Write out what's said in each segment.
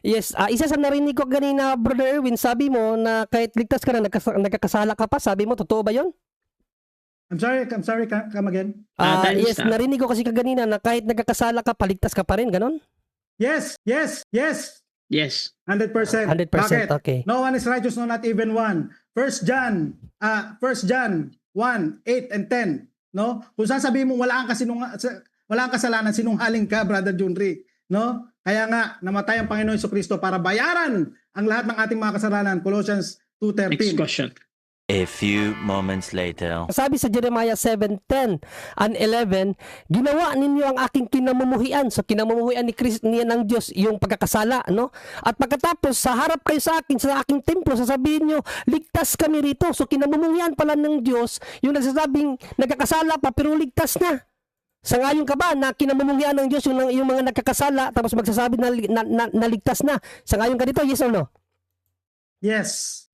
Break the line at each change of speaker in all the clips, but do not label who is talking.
Yes, isa sa narinig ko kanina, Brother Erwin, sabi mo na kahit ligtas ka na, nagkakasala ka pa, sabi mo, totoo ba yun?
I'm sorry, come again.
Yes, narinig ko kasi kanina na kahit nagkakasala ka, paligtas ka pa rin, ganon?
Yes. 100%.
100%,
Bakit?
okay.
No one is righteous, no, not even one. First John 1, 8 and 10, no? Kung sasabihin mo wala kang kasalanan, sinungaling ka, Brother Junri, no? Kaya nga namatay ang Panginoon Jesucristo para bayaran ang lahat ng ating mga kasalanan. Colossians 2:13.
Next question.
A few moments later.
Sabi sa Jeremiah 7:10 and 11, ginawa ninyo ang aking kinamumuhian. So kinamumuhian ni Kristo niya ng Diyos yung pagkakasala, no? At pagkatapos sa harap kayo sa akin sa aking templo, sasabihin niyo, ligtas kami rito. So kinamumuhian pala ng Diyos yung nagsasabing nagkakasala pa pero ligtas na. Sangayon ka ba na kinamumuhian ng Diyos yung mga nagkakasala tapos magsasabi na ligtas na? Sangayon ka dito, yes or no?
Yes.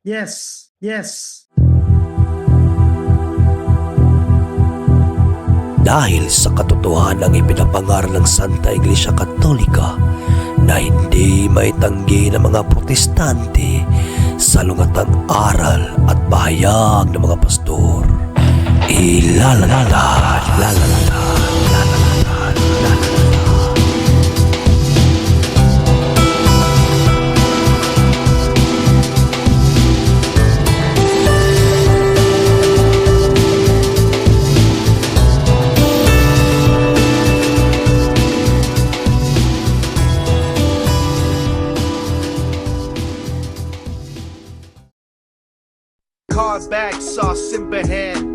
Dahil sa katotohanang ipinapangaral ng Santa Iglesia Katolika na hindi maitanggi ng mga protestante sa lungatang aral at bahayag ng mga pastor,
Car back, sauce in hand.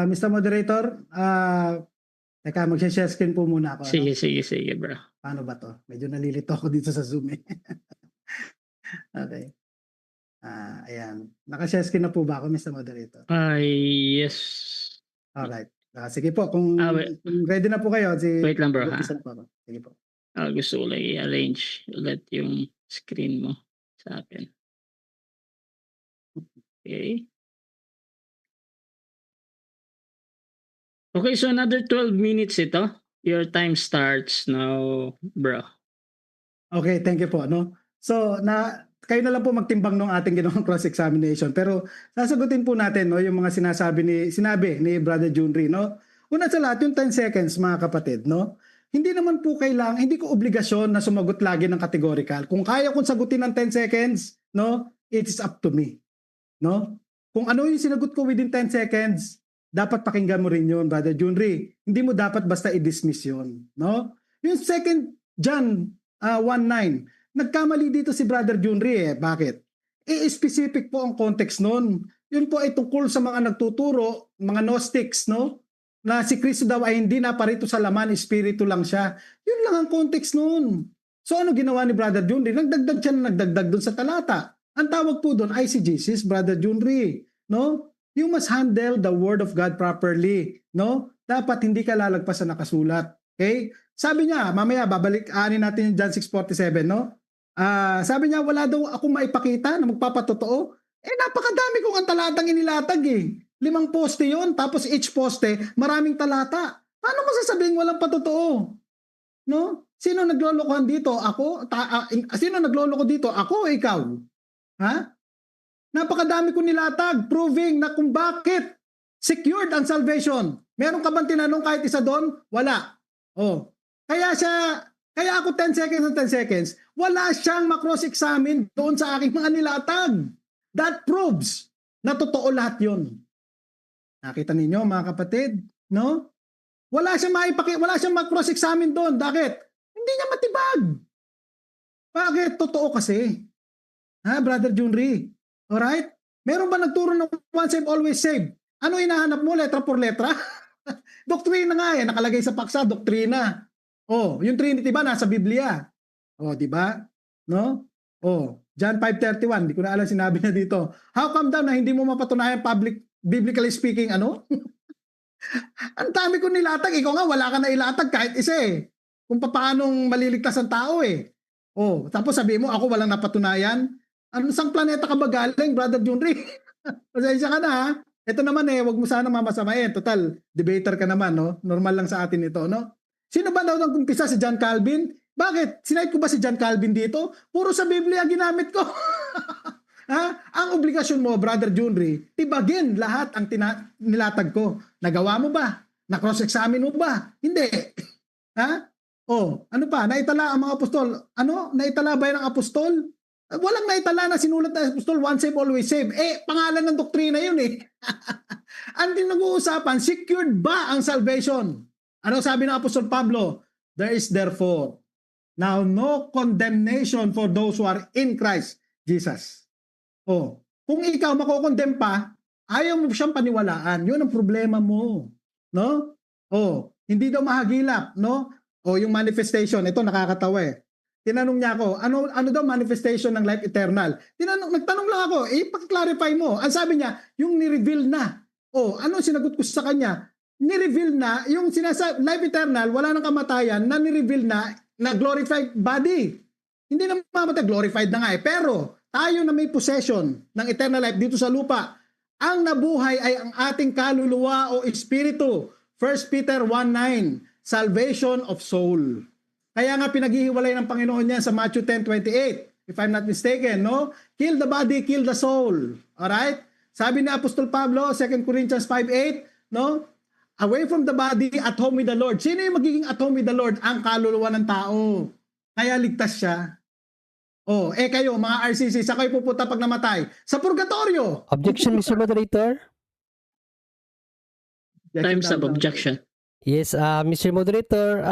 Mr. Moderator, teka, mag-share screen po muna ako.
Sige, bro.
Paano ba to? Medyo nalilito ako dito sa Zoom eh. Okay. Ayan. Naka-share screen na po ba ako, Mr. Moderator?
Yes.
Alright. Sige po, kung ready na po kayo.
Wait lang, bro, ha?
Po ako. Sige po.
Gusto ko lang i-arrange ulit yung screen mo sa akin. Okay, so another 12 minutes ito. Your time starts now, bro.
Okay, thank you po. No? So, kayo na lang po magtimbang ng ating ginawang cross-examination. Pero sasagutin po natin, no, yung mga sinabi ni Brother Junri. No? Una sa lahat, yung 10 seconds, mga kapatid. No? Hindi naman po kailangan, hindi ko obligasyon na sumagot lagi ng categorical. Kung kaya kong sagutin ng 10 seconds, no, it is up to me. No? Kung ano yung sinagot ko within 10 seconds, dapat pakinggan mo rin yun, Brother Junri. Hindi mo dapat basta i-dismiss yun. No? Yung second John 1:9, nagkamali dito si Brother Junri eh. Bakit? Specific po ang context nun. Yun po ay tungkol sa mga nagtuturo, mga Gnostics, no? Na si Kristo daw ay hindi na parito sa laman, espiritu lang siya. Yun lang ang context nun. So ano ginawa ni Brother Junri? Nagdagdag dun sa talata. Ang tawag po dun ay si Jesus, Brother Junri. No? You must handle the word of God properly. No? Dapat hindi ka lalagpas sa nakasulat. Okay? Sabi niya, mamaya babalik-aanin natin yung John 6:47, no? Sabi niya, wala daw akong maipakita na magpapatotoo. Napakadami kong ang talatang inilatag eh. 5 poste yon, tapos each poste, maraming talata. Paano mo sasabihin walang patotoo? No? Sino naglolokohan dito? Ako? Sino nagloloko dito? Ako o ikaw? Ha? Napakadami kong nilatag, proving na kung bakit secured ang salvation. Meron ka bang tinanong kahit isa doon? Wala. Oh. Kaya ako 10 seconds and 10 seconds, wala siyang makross-examine doon sa aking mga nilatag. That proves na totoo lahat yun. Nakita ninyo mga kapatid? No? Wala siyang makross-examine doon. Bakit? Hindi niya matibag. Bakit? Totoo kasi. Ha, Brother Junri? Alright? Meron ba nagturo ng once saved, always saved? Ano hinahanap mo? Letra por letra? Doktrina nga eh. Nakalagay sa paksa, doktrina. Oh, yung Trinity ba nasa Biblia? Oh, di ba? No? Oh, John 5:31, di ko na alam sinabi na dito. How come daw na hindi mo mapatunayan biblically speaking ano? Ang dami ko nilatag, ikaw nga wala ka na ilatag kahit isa eh. Kung paanong maliligtas ang tao eh. Oh, tapos sabi mo ako walang napatunayan. Ano, sang planeta ka ba galing, Brother Junri? Pasensya ka na ha. Ito naman wag mo sana mamasamain. Total, debater ka naman, no? Normal lang sa atin ito, no? Sino ba daw nag-umpisa, si John Calvin? Bakit? Sinayad ko ba si John Calvin dito? Puro sa Biblia ginamit ko. Ha? Ang obligasyon mo, Brother Junri, tibagin lahat ang nilatag ko. Nagawa mo ba? Na-cross-examine mo ba? Hindi. Ha? Oh, ano pa? Naitala ang mga apostol. Ano? Naitala ba yan ang apostol? Walang naitala na sinulat na apostol, once save, always save. Pangalan ng doktrina yun Ang nag-uusapan, secured ba ang salvation? Ano sabi ng apostol Pablo? There is therefore now no condemnation for those who are in Christ Jesus. Oh, kung ikaw makokondem pa, ayaw mo siyang paniwalaan. Yun ang problema mo. No? Oh, hindi daw mahagilap, no? O yung manifestation, ito nakakatawa Tinanong niya ako, ano daw manifestation ng life eternal? Nagtanong lang ako, pag-clarify mo. Ang sabi niya, yung ni-reveal na. O, ano sinagot ko sa kanya? Ni-reveal na, yung life eternal, wala nang kamatayan, na ni-reveal na glorified body. Hindi na mamatay, glorified na nga Pero, tayo na may possession ng eternal life dito sa lupa, ang nabuhay ay ang ating kaluluwa o espiritu. 1 Peter 1:9, salvation of soul. Kaya nga pinaghihiwalay ng Panginoon niya sa Matthew 10:28, if I'm not mistaken, no? Kill the body, kill the soul. Alright? Sabi ni Apostol Pablo, 2 Corinthians 5:8, no? Away from the body, at home with the Lord. Sino yung magiging at home with the Lord? Ang kaluluwa ng tao. Kaya ligtas siya. Oh, kayo, mga RCC, sa kayo pupunta pag namatay? Sa purgatorio.
Objection, Mr. Moderator?
Times of objection.
Yes, Mr. Moderator,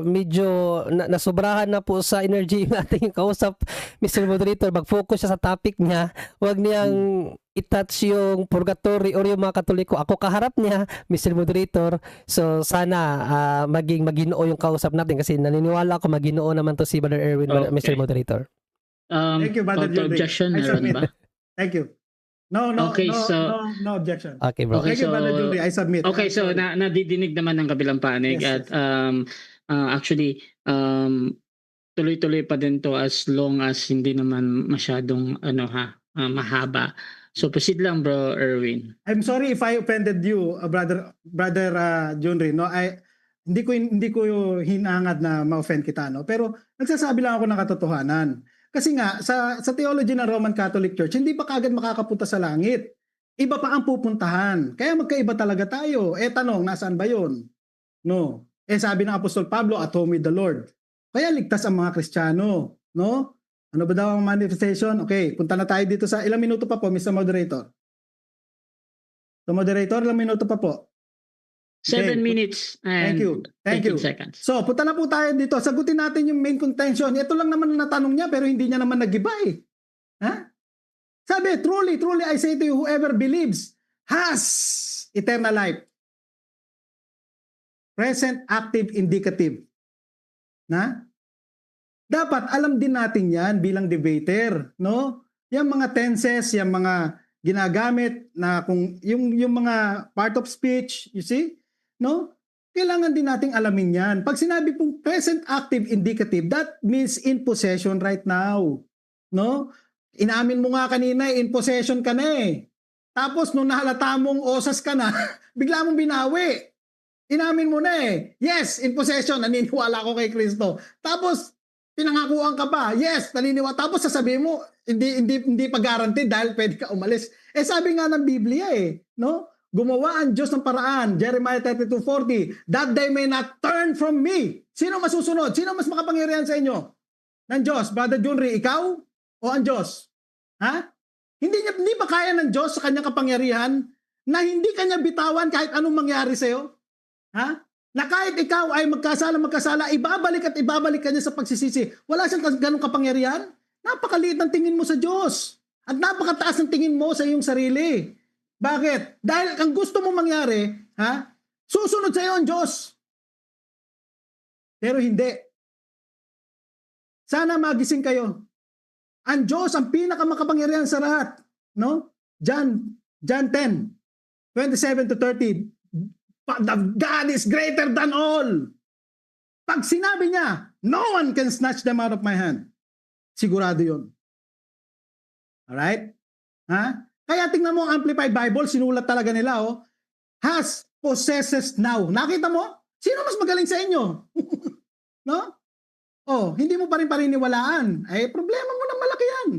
medyo nasobrahan na po sa energy yung ating kausap. Mr. Moderator, mag-focus siya sa topic niya. Huwag niyang i-touch yung purgatory or yung mga Katoliko. Ako kaharap niya, Mr. Moderator. So, sana maging maginoo yung kausap natin kasi naniniwala ako maginoo naman to si Brother Erwin,
Okay.
Mr. Moderator.
Thank you, Brother Junri.
Objection,
I
meron
submit.
ba?
Thank you. No,
Okay,
no objection.
Okay, bro.
Okay.
Thank you,
so-
Brother Junri. I submit.
Okay, so nadidinig naman ng kabilang panig
Yes,
at actually tuloy-tuloy pa din to as long as hindi naman masyadong mahaba. So proceed lang, Bro Erwin.
I'm sorry if I offended you, brother Junri. No, hindi ko hinangad na ma-offend kita, no. Pero nagsasabi lang ako ng katotohanan. Kasi nga sa theology ng Roman Catholic Church, hindi pa kagad makakapunta sa langit. Iba pa ang pupuntahan. Kaya magkaiba talaga tayo. Tanong, nasaan ba 'yon? No. Sabi ng Apostol Pablo, at home with the Lord. Kaya ligtas ang mga Kristiyano, no? Ano ba daw ang manifestation? Okay, punta na tayo dito sa ilang minuto pa po, Mr. Moderator. So, Moderator, ilang minuto pa po?
7 minutes and
Thank you.
15 seconds.
So, punta na po tayo dito. Sagutin natin yung main contention. Ito lang naman na natanong niya pero hindi niya naman nag-iba Ha? Sabi, truly I say to you, whoever believes has eternal life. Present, active, indicative. Na? Dapat alam din natin yan bilang debater, no? Yung mga tenses, yung mga ginagamit na kung yung mga part of speech, you see? No? Kailangan din nating alamin yan. Pag sinabi pong present, active, indicative, that means in possession right now. No? Inamin mo nga kanina, in possession ka na Tapos nung nahalata mong osas ka na, bigla mong binawi. Inamin mo na Yes, in possession, naniniwala ako kay Kristo. Tapos, pinangakuan ka pa. Yes, naniniwala. Tapos sasabihin mo, hindi pa guaranteed dahil pwede ka umalis. Sabi nga ng Biblia no? Gumawa ang Diyos ng paraan. Jeremiah 32:40. That they may not turn from me. Sino masusunod? Sino mas makapangyarihan sa inyo? Ng Diyos. Brother Junri, ikaw o ang Diyos? Ha? Hindi ba kaya ng Diyos sa kanyang kapangyarihan na hindi kanya bitawan kahit anong mangyari sa'yo? Ha? Na kahit ikaw ay magkasala, ibabalik ka niya sa pagsisisi. Wala siyang ganong kapangyarihan? Napakaliit ng tingin mo sa Diyos. At napakataas ng tingin mo sa iyong sarili. Bakit? Dahil ang gusto mo mangyari, susunod sa iyo ang Diyos. Pero hindi. Sana magising kayo. Ang Diyos ang pinakamakapangyarihan sa lahat. No? John 10:27-30. God is greater than all. Pag sinabi niya, no one can snatch them out of my hand. Sigurado yun. Alright? Ha? Kaya tingnan mo ang Amplified Bible, sinulat talaga nila, has, possesses now. Nakita mo? Sino mas magaling sa inyo? No? Hindi mo pa rin paniniwalaan. Problema mo nang malaki yan.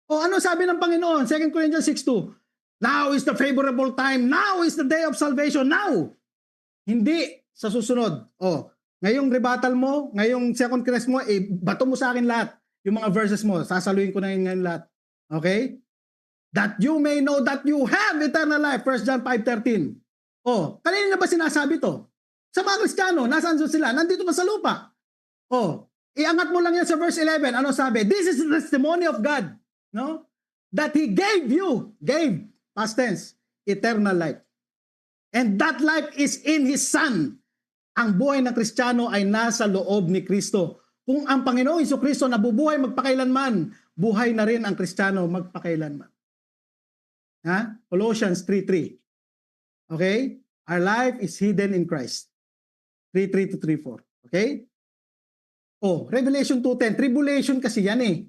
Ano sabi ng Panginoon? 2 Corinthians 6:2. Now is the favorable time. Now is the day of salvation. Now. Hindi sa susunod. Ngayong rebuttal mo, ngayong second crest mo, bato mo sa akin lahat. Yung mga verses mo, sasaluhin ko na yun ngayon lahat. Okay? That you may know that you have eternal life. 1 John 5:13. Kanina na ba sinasabi to? Sa mga Kristiyano, nasaan sila? Nandito pa sa lupa. Iangat mo lang yan sa verse 11. Ano sabi? This is the testimony of God. No? That He gave you, past tense, eternal life. And that life is in His Son. Ang buhay ng Kristiyano ay nasa loob ni Kristo. Kung ang Panginoong Jesucristo nabubuhay magpakailanman, buhay na rin ang Kristiyano magpakailanman. Colossians 3:3. Okay? Our life is hidden in Christ. 3:3 to 3:4. Okay? Revelation 2:10. Tribulation kasi yan eh.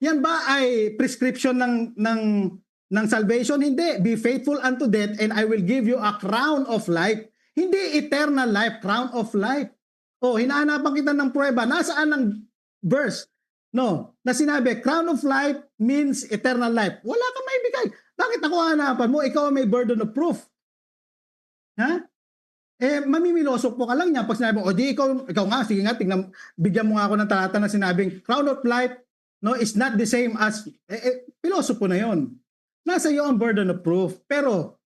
Yan ba ay prescription ng salvation? Hindi. Be faithful unto death and I will give you a crown of life. Hindi eternal life, crown of life. Hinahanapan kita ng prueba. Nasaan ang verse? No, na sinabi, crown of life means eternal life. Wala kang maibigay. Bakit ako hanapan mo? Ikaw may burden of proof. Mamimilosok po ka lang niya pag sinabi mo, di ikaw nga, sige nga, tingnan, bigyan mo nga ako ng talata na sinabing, crown of life, no, is not the same as, piloso po na yon. Nasa iyo ang burden of proof. Pero,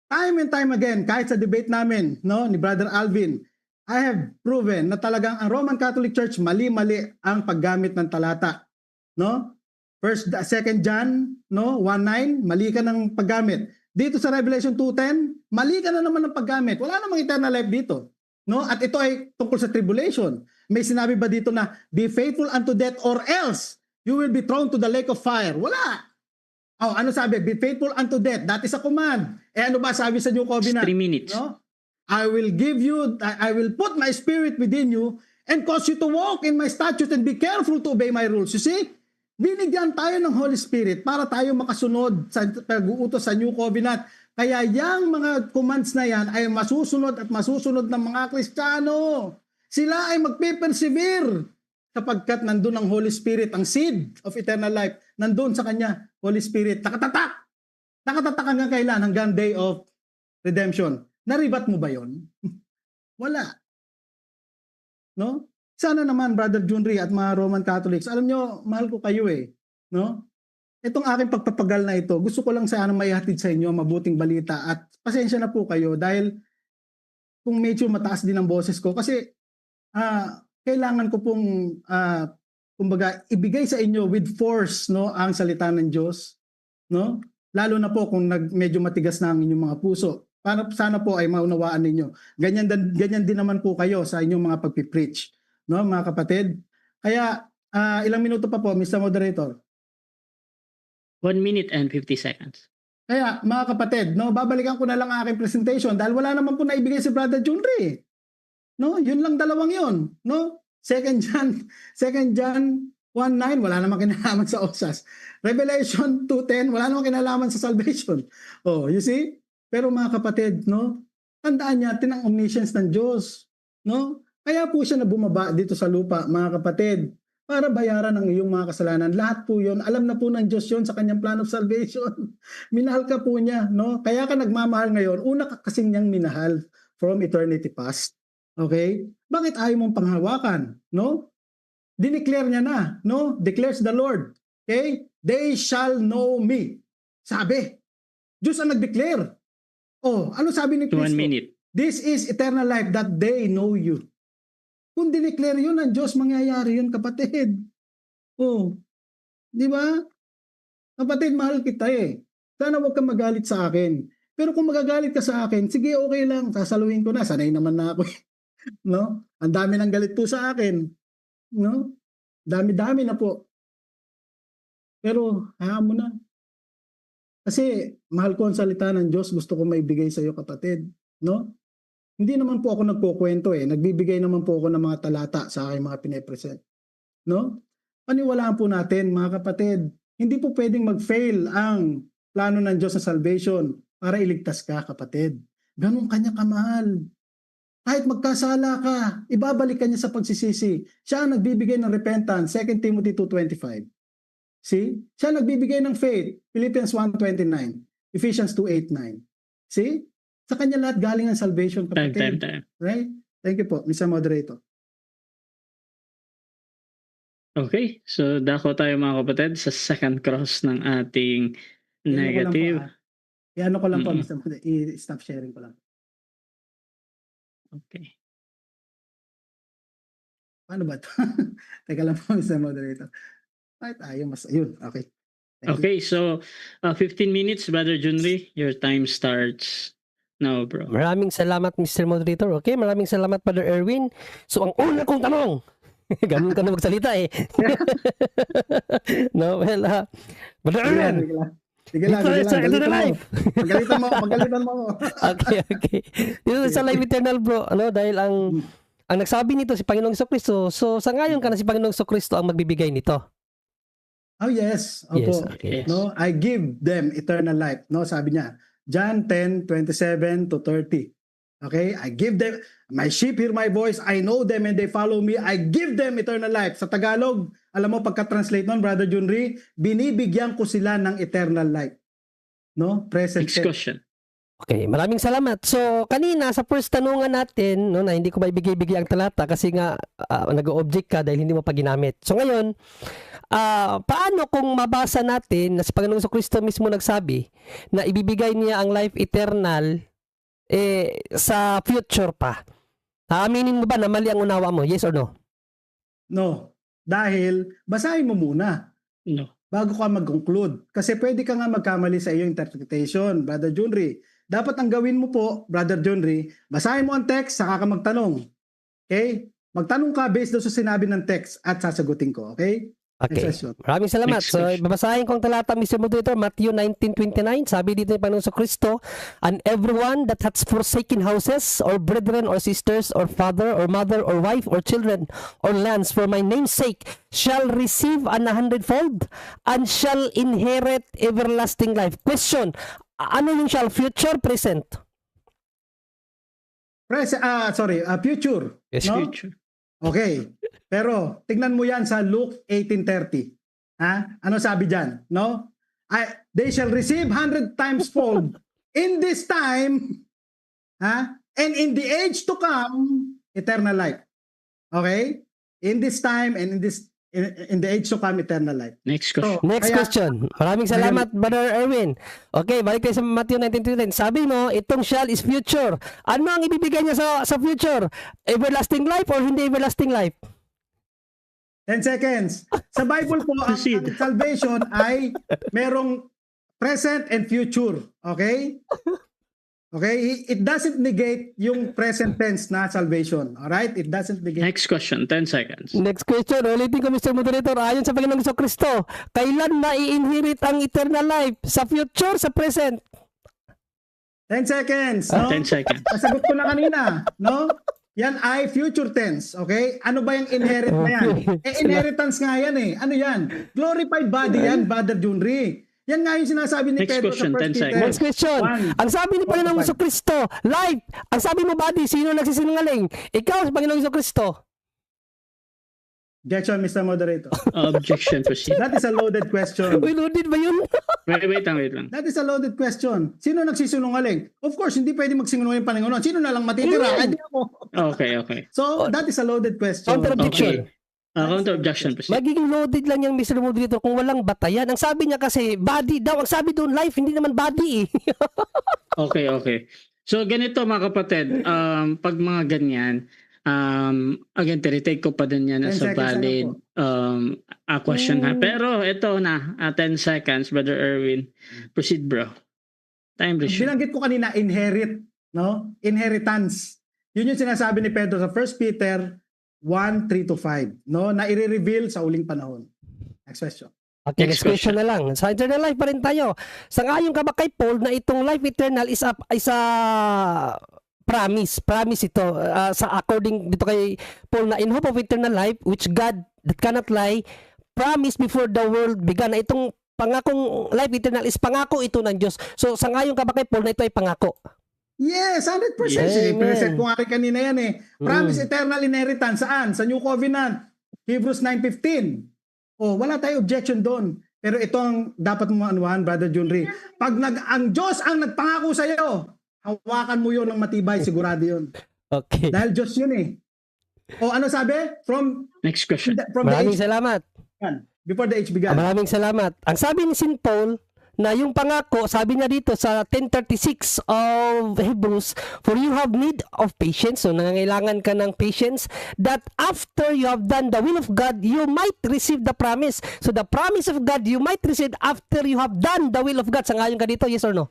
time and time again, kahit sa debate namin, no, ni Brother Alvin, I have proven na talagang ang Roman Catholic Church mali-mali ang paggamit ng talata. No? 2 John, no, 1:9, mali ka ng paggamit. Dito sa Revelation 2:10, mali ka na naman ng paggamit. Wala namang eternal life dito. No? At ito ay tungkol sa tribulation. May sinabi ba dito na be faithful unto death or else you will be thrown to the lake of fire? Wala. Ano sabi? Be faithful unto death. That is a command. Ano ba sabi sa New Covenant?
3 minutes.
No? I will put my spirit within you and cause you to walk in my statutes and be careful to obey my rules. You see? Binigyan tayo ng Holy Spirit para tayo makasunod sa pag-uutos sa New Covenant. Kaya yung mga commands na yan ay masusunod at masusunod ng mga Kristiyano. Sila ay magpe-persevere sapagkat nandun ang Holy Spirit, ang seed of eternal life. Nandun sa Kanya, Holy Spirit. Nakatatak! Nakatatak hanggang kailan? Hanggang day of redemption. Naribat mo ba yon? Wala. No? Sana naman, Brother Junri at mga Roman Catholics, alam nyo, mahal ko kayo eh. No? Itong aking pagpapagal na ito, gusto ko lang sana maihatid sa inyo mabuting balita at pasensya na po kayo dahil kung medyo mataas din ang boses ko kasi kailangan ko pong kumbaga ibigay sa inyo with force no ang salita ng Diyos, no? Lalo na po kung medyo matigas na ang inyong mga puso. Sana po ay maunawaan ninyo. Ganyan din naman po kayo sa inyong mga pagpipreach, no, mga kapatid. Kaya ilang minuto pa po, Mr. Moderator.
1 minute and 50 seconds.
Kaya mga kapatid, no, babalikan ko na lang ang aking presentation dahil wala naman po naibigay si Brother Junri. No, yun lang dalawang yun, no? 2 John 1:9 wala namang kinalaman sa osas. Revelation 2:10 wala namang kinalaman sa salvation. You see? Pero mga kapatid, no, tandaan natin ang omniscience ng Diyos. No? Kaya po siya na bumaba dito sa lupa, mga kapatid, para bayaran ang iyong mga kasalanan. Lahat po yun, alam na po ng Diyos yun sa kanyang plan of salvation. Minahal ka po niya. No? Kaya ka nagmamahal ngayon, una ka kasing niyang minahal from eternity past. Okay? Bakit ayaw mong panghawakan? No? Dineclare niya na. No? Declares the Lord. Okay? They shall know me. Sabi. Diyos ang nag-declare. Ano sabi ni Kristo?
1 minute.
This is eternal life that they know you. Kung dineclare yun ng Diyos, mangyayari yun, kapatid. Di ba? Kapatid, mahal kita eh. Sana huwag kang magalit sa akin. Pero kung magagalit ka sa akin, sige, okay lang. Sasaluhin ko na. Sanay naman na ako. No? Ang dami ng galit po sa akin. No? Dami-dami na po. Pero, hayaan mo na. Kasi mahal ko ang salita ng Diyos, gusto ko maibigay sa iyo, kapatid, no? Hindi naman po ako nagkukwento eh. Nagbibigay naman po ako ng mga talata sa aking mga pinapresent, no? Paniwalaan po natin, mga kapatid, hindi po pwedeng mag-fail ang plano ng Diyos sa salvation para iligtas ka, kapatid. Ganun kanya kamahal. Kahit magkasala ka, ibabalik ka niya sa pagsisisi. Siya ang nagbibigay ng repentance, 2 Timothy 2:25. See? Siya ang nagbibigay ng faith, Philippians 1:29, Ephesians 2:8-9. See? Sa kanya lahat galing ang salvation, kapatid.
Time.
Right? Thank you po, Mr. Moderator.
Okay, so dako tayo mga kapatid sa second cross ng ating negative.
Iano ko lang po,
Mm-mm.
Mr. Moderator. I-stop sharing ko lang.
Okay.
Paano ba ito? Teka lang po, Mr. Moderator. Ay, tayo mas, ayun, okay. Thank you.
Okay, so 15 minutes, Brother Junri. Your time starts now, bro.
Maraming salamat, Mr. Moderator. Okay, maraming salamat, Brother Erwin. So, ang una kong tanong, ganun ka na magsalita eh. No, well, Brother Erwin,
Sige lang.
Dito sa
Galitan mo.
life.
Magalitan mo.
okay. Dito sa life eternal, bro, dahil ang nagsabi nito si Panginoong Jesucristo, so sa ngayon ka na si Panginoong Jesucristo ang magbibigay nito.
Oh, yes.
Yes,
Opo.
okay.
No, I give them eternal life. No, sabi niya. John 10:27-30. Okay? I give them, my sheep hear my voice, I know them and they follow me. I give them eternal life. Sa Tagalog, alam mo pagka-translate nun, Brother Junri, binibigyan ko sila ng eternal life. No? Present
Next
tense.
question.
Okay, maraming salamat. So, kanina sa first tanungan natin, na hindi ko maibigay-bigay ang talata kasi nga nag-object ka dahil hindi mo pa ginamit. So ngayon, paano kung mabasa natin na si Panginoong Jesucristo mismo nagsabi na ibibigay niya ang life eternal sa future pa? Aaminin mo ba na mali ang unawa mo? Yes or no?
No. Dahil, basahin mo muna
No.
bago ka mag-conclude. Kasi pwede ka nga magkamali sa iyong interpretation, Brother Junri. Dapat ang gawin mo po, Brother Junri, basahin mo ang text, saka ka magtanong. Okay? Magtanong ka based doon sa sinabi ng text at sasagutin ko. Okay?
Okay.
Next question.
Maraming salamat.
Next
So,
question.
babasahin kong talata, Mr. Moderator, Matthew 19:29. Sabi dito ni Panginoon Jesucristo, and everyone that hath forsaken houses, or brethren, or sisters, or father, or mother, or wife, or children, or lands for my name's sake, shall receive an 100-fold, and shall inherit everlasting life. Question, ano yung shall? Future, present?
Future.
Yes,
No?
Future.
Okay. Pero tignan mo yan sa Luke 18:30. Ha? Ano sabi diyan? No? They shall receive 100 times fold in this time, ha? And in the age to come, eternal life. Okay? In this time and in the age to come, eternal life.
Next question.
Next
Kaya-
question. Maraming salamat, Brother Erwin. Okay, balik tayo sa Matthew 19:29. Sabi mo, itong shall is future. Ano ang ibibigay niya sa future? Everlasting life or hindi everlasting life?
10 seconds. Sa Bible po, ang
Proceed.
salvation ay merong present and future. Okay? Okay? It doesn't negate yung present tense na salvation. Alright? It doesn't negate.
Next question. 10 seconds.
Next question. Ulitin ko, Mr. Moderator. Ayon sa Panginoong Jesucristo, kailan mai-inherit ang eternal life? Sa future, sa present?
10 seconds. No?
10 seconds.
Nasagot ko na kanina. No? Yan ay future tense. Okay? Ano ba yung inherit na yan? Inheritance nga yan eh. Ano yan? Glorified body yan, Brother Junri. Yan nga yung sinasabi ni
Next
Pedro
question,
sa
10
First Peter.
seconds.
Next question.
1.
Ang sabi ni Panginoong Jesucristo, life. Ang sabi mo, body, sino nagsisinungaling? Ikaw, sa Panginoong Jesucristo.
Objection, Mr. Moderator.
Objection. Proceed.
That is a loaded question.
Uy, loaded ba yun?
Wait lang.
That is a loaded question. Sino nagsisinungaling? Of course, hindi pwede magsinungaling Panginoon. Sino na lang matitira? Hindi ako.
Okay.
So, that is a loaded question.
Counter-objection.
Counter objection. Proceed.
Magiging loaded lang yung Mr. Moderator kung walang batayan. Ang sabi niya kasi, body daw. Ang sabi doon, life, hindi naman body eh.
Okay. So, ganito mga kapatid. Pag mga ganyan, again, retake ko pa din yan
10
as a
seconds
valid question ha. Pero ito na, 10 seconds, Brother Erwin. Proceed, bro. Time restrict.
Binanggit ko kanina, inherit. No? Inheritance. Yun yung sinasabi ni Pedro sa 1 Peter 1:3-5. No? Na i-reveal sa uling panahon. Next question.
Okay,
Next
next question na lang. Sa eternal life pa rin tayo. Sangayon ka ba kay Paul na itong life eternal is a promise ito sa according dito kay Paul na in hope of eternal life which God that cannot lie promise before the world began. Na itong pangakong life eternal is pangako ito ng Diyos. So sa ngayon ka ba kay Paul na ito ay pangako?
Yes, 100%.
Yes.
Present ko nga rin kanina yan eh. Promise eternal inheritance. Saan? Sa New Covenant. Hebrews 9:15. Oh, wala tayong objection doon. Pero ito ang dapat mo anuhan, Brother Junri. Pag ang Diyos ang nagpangako sa iyo, hawakan mo yon ng matibay, sigurado yon.
Okay.
Dahil Diyos yun eh. O ano sabi?
Next question.
From the
Maraming
age
salamat.
began. Before the age began.
Maraming salamat. Ang sabi ni St. Paul, na yung pangako, sabi niya dito sa 10:36 of Hebrews, for you have need of patience. So nangangailangan ka ng patience, that after you have done the will of God, you might receive the promise. So the promise of God, you might receive after you have done the will of God. Sangayon ka dito, yes or no?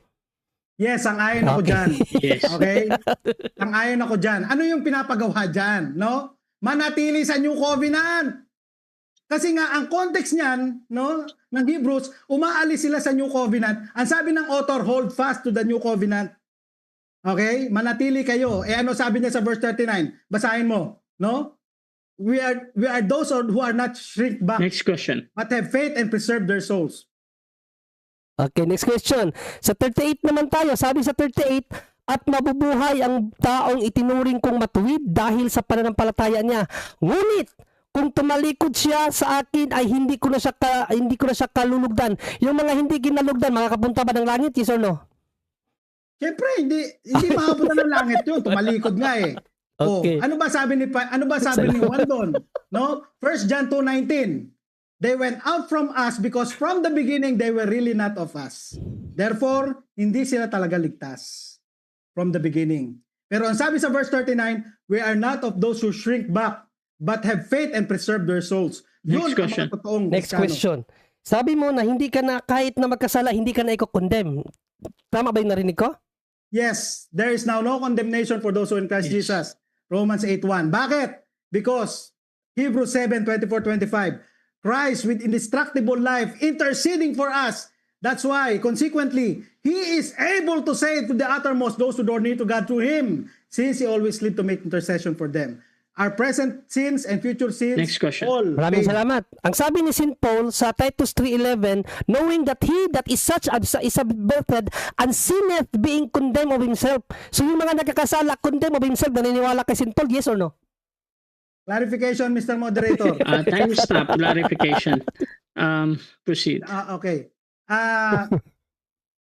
Yes, ang ayon ako
Okay.
dyan.
Yes.
Okay? Ang ayon ako dyan. Ano yung pinapagawa dyan? No? Manatili sa New Covenant. Kasi nga, ang context niyan, no, ng Hebrews, umaalis sila sa New Covenant. Ang sabi ng author, hold fast to the New Covenant. Okay? Manatili kayo. Eh ano sabi niya sa verse 39? Basahin mo. No? We are those who are not shrink back,
Next question.
but have faith and preserve their souls.
Okay, next question. Sa 38 naman tayo, sabi sa 38, at mabubuhay ang taong itinuring kong matuwid dahil sa pananampalataya niya. Ngunit, kung tumalikod siya sa akin ay hindi ko na siya kalulugdan. Yung mga hindi kinalugdan, makakapunta ba ng langit? Yes or no?
Siyempre, hindi makapunta ng langit yun. Tumalikod nga eh.
Okay.
Oh, ano ba sabi ni Juan doon? No? 1 John 2:19. They went out from us because from the beginning they were really not of us. Therefore, hindi sila talaga ligtas from the beginning. Pero ang sabi sa verse 39, we are not of those who shrink back, but have faith and preserve their souls.
Next
Yun ang
question.
mga totoong
Next
Kristiyano.
question. Sabi mo na hindi ka na, kahit na magkasala, hindi ka na i-condemn. Tama ba yung narinig ko?
Yes, there is now no condemnation for those who are in Christ
Yes.
Jesus. Romans 8:1. Bakit? Because Hebrews 7:24-25. Christ with indestructible life interceding for us. That's why, consequently, He is able to save to the uttermost those who draw near to God through Him, since He always lived to make intercession for them. Our present sins and future sins,
Next question.
all
Maraming
paid.
salamat. Ang sabi ni St. Paul sa Titus 3:11, knowing that he that is such is subverted and sinneth being condemned of himself. So yung mga nagkakasala, condemned of himself, naniniwala kay St. Paul, yes or no?
Clarification, Mr. Moderator.
Time stop. Clarification. Proceed.
Okay.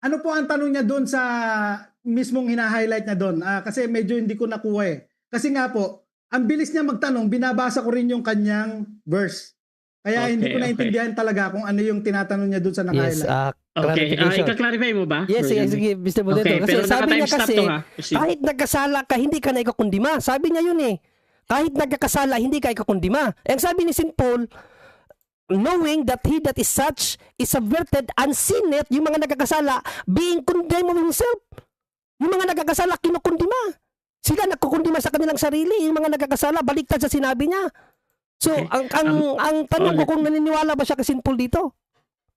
Ano po ang tanong niya doon sa mismong hina-highlight niya doon? Kasi medyo hindi ko nakuha eh. Kasi nga po, ang bilis niya magtanong, binabasa ko rin yung kanyang verse. Kaya hindi ko
Okay,
naintindihan talaga kung ano yung tinatanong niya doon sa
Yes,
naka-highlight.
Okay.
clarification.
Ika-clarify mo ba?
Yes, sige, sige, Mr. Moderator.
Okay,
Kasi
pero
sabi niya
naka-time stop
kasi,
to ha. Proceed.
kahit nagkasala ka, hindi ka na ikakundima. Sabi niya yun eh. Kahit nagkakasala, hindi ka ikakundima. Ang sabi ni St. Paul, knowing that he that is such is subverted and sinneth, yung mga nagkakasala, being condemned of himself. Yung mga nagkakasala, kinukundima. Sila nagkukundima sa kanilang sarili. Yung mga nagkakasala, baliktad sa sinabi niya. So,
Okay.
ang tanong ko kung naniniwala ba siya kay St. Paul dito?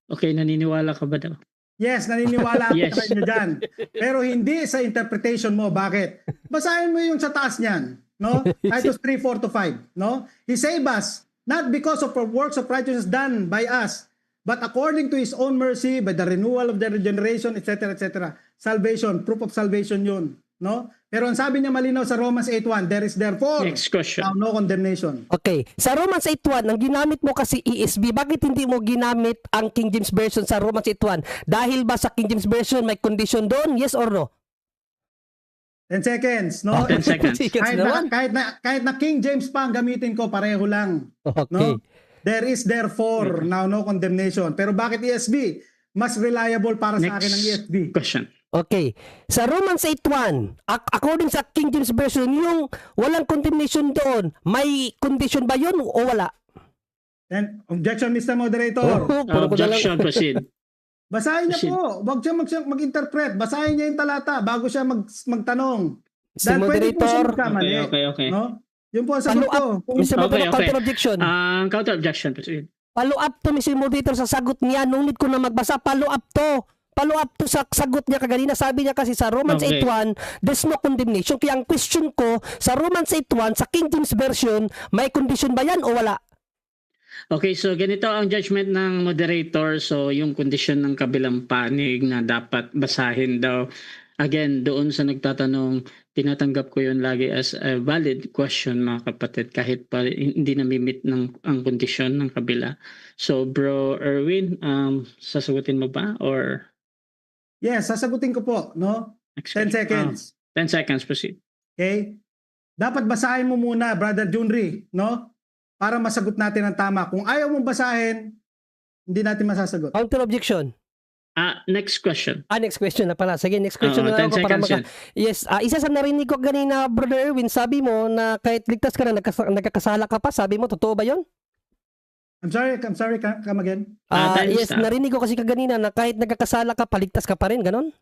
Okay, naniniwala ka ba daw?
Yes, naniniwala ako
Yes.
sa inyo dyan. Pero hindi sa interpretation mo. Bakit? Basahin mo yung sa taas niyan. No? Titus 3:4-5. No? He saved us, not because of our works of righteousness done by us, but according to His own mercy, by the renewal of their regeneration, etc., etc. Salvation, proof of salvation yun. No? Pero ang sabi niya malinaw sa Romans 8:1, there is therefore
Next question.
now no condemnation.
Okay. Sa Romans 8:1, ang ginamit mo kasi ESV, bakit hindi mo ginamit ang King James Version sa Romans 8:1? Dahil ba sa King James Version may condition doon? Yes or no?
10 seconds. No?
10 seconds.
Kahit na King James pa ang gamitin ko, pareho lang.
Okay.
No? There is therefore now no condemnation. Pero bakit ESV? Mas reliable para sa akin ang ESV.
Question.
Okay. Sa Romans 8:1, according sa King James Version, yung walang condemnation doon, may condition ba yun o wala?
Then, objection, Mr. Moderator.
Puro ko na lang.
Objection. Proceed.
Basahin niya po. Huwag siya mag-interpret. Basahin niya yung talata bago siya magtanong.
Mr.
Dahil pwede po siya
Moderator,
magkamali.
Okay.
No? Yun po ang sagot
Follow
ko.
Mr. Moderator,
Okay.
counter objection.
Counter objection. Proceed.
Follow up to, Mr. Moderator, sa sagot niya. Nung need ko na magbasa, follow up to. Follow up to sa sagot niya kaganina. Sabi niya kasi sa Romans
Okay.
8:1, there's no condemnation. Kaya ang question ko, sa Romans 8:1, sa King James Version, may condition ba yan o wala?
Okay, so ganito ang judgment ng moderator. So yung kondisyon ng kabilang panig na dapat basahin daw. Again, doon sa nagtatanong, tinatanggap ko yun lagi as a valid question mga kapatid kahit pa hindi namimit ng ang kondisyon ng kabila. So bro Erwin, sasagutin mo ba or
Yes, sasagutin ko po, no?
next
10
question?
seconds.
10 seconds, proceed.
Okay? Dapat basahin mo muna, Brother Junri, no? Para masagot natin ang tama. Kung ayaw mong basahin, hindi natin masasagot.
Counter objection.
Next question.
Next question na pala. Sige, next question na
10
ako para
seconds yan.
Yes, isa sa narinig ko kanina, Brother Erwin, sabi mo na kahit ligtas ka na, nagkakasala ka pa. Sabi mo, totoo ba yun?
I'm sorry, come again.
Time
Yes,
stop.
narinig ko kasi kanina na kahit nagkakasala ka pa, ligtas ka pa rin, ganon?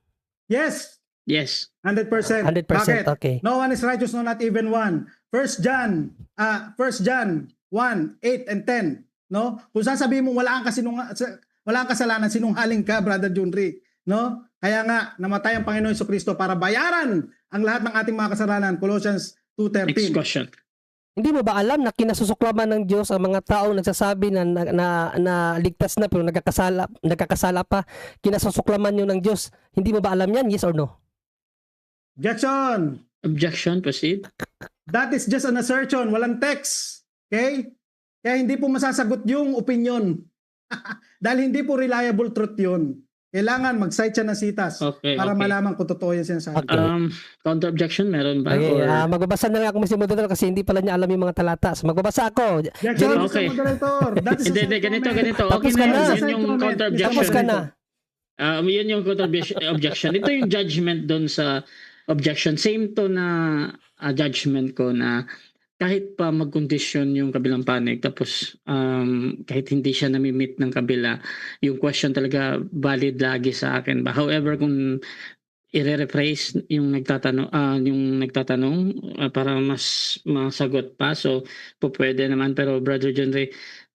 Yes,
Yes.
100%.
100%,
Bakit?
okay.
No one is righteous, no not even one. 1 John 1, 8 and 10, no? Kung sasabihin mo wala kang kasalanan, sinungaling ka, Brother Junri, no? Kaya nga namatay ang Panginoon Jesucristo para bayaran ang lahat ng ating mga kasalanan. Colossians
Next
2:13.
question.
Hindi mo ba alam na kinasusuklaman ng Diyos ang mga taong nagsasabi na ligtas na pero nagkakasala pa? Kinasusuklaman yun ng Diyos. Hindi mo ba alam yan? Yes or no?
Objection.
Objection, proceed.
That is just an assertion, walang text. Okay? Kaya hindi po masasagot yung opinion. Dahil hindi po reliable truth yun. Kailangan mag-cite siya ng sitas
Okay,
para
okay.
malaman kung totoo yung sinasabi.
Okay.
Counter objection meron ba?
Okay,
Or
magbabasa na lang ako Mr. Moderator kasi hindi pala niya alam yung mga talata. So, magbabasa ako.
Objection,
Okay.
Mr. Moderator. That is a
Hindi,
side
ganito.
comment.
Okay
Tapos ka
na
na.
yun. Yun
Side
yung
comment.
counter
Tapos
Tapos
objection.
ka na.
Yun yung counter objection. Ito yung judgment doon sa objection. Same to na judgment ko na kahit pa magkondisyon yung kabilang panig tapos kahit hindi siya namimit ng kabila, yung question talaga valid lagi sa akin ba. However, kung i-rephrase yung nagtatanong para mas masagot pa, so pwede naman. Pero Brother John Ray,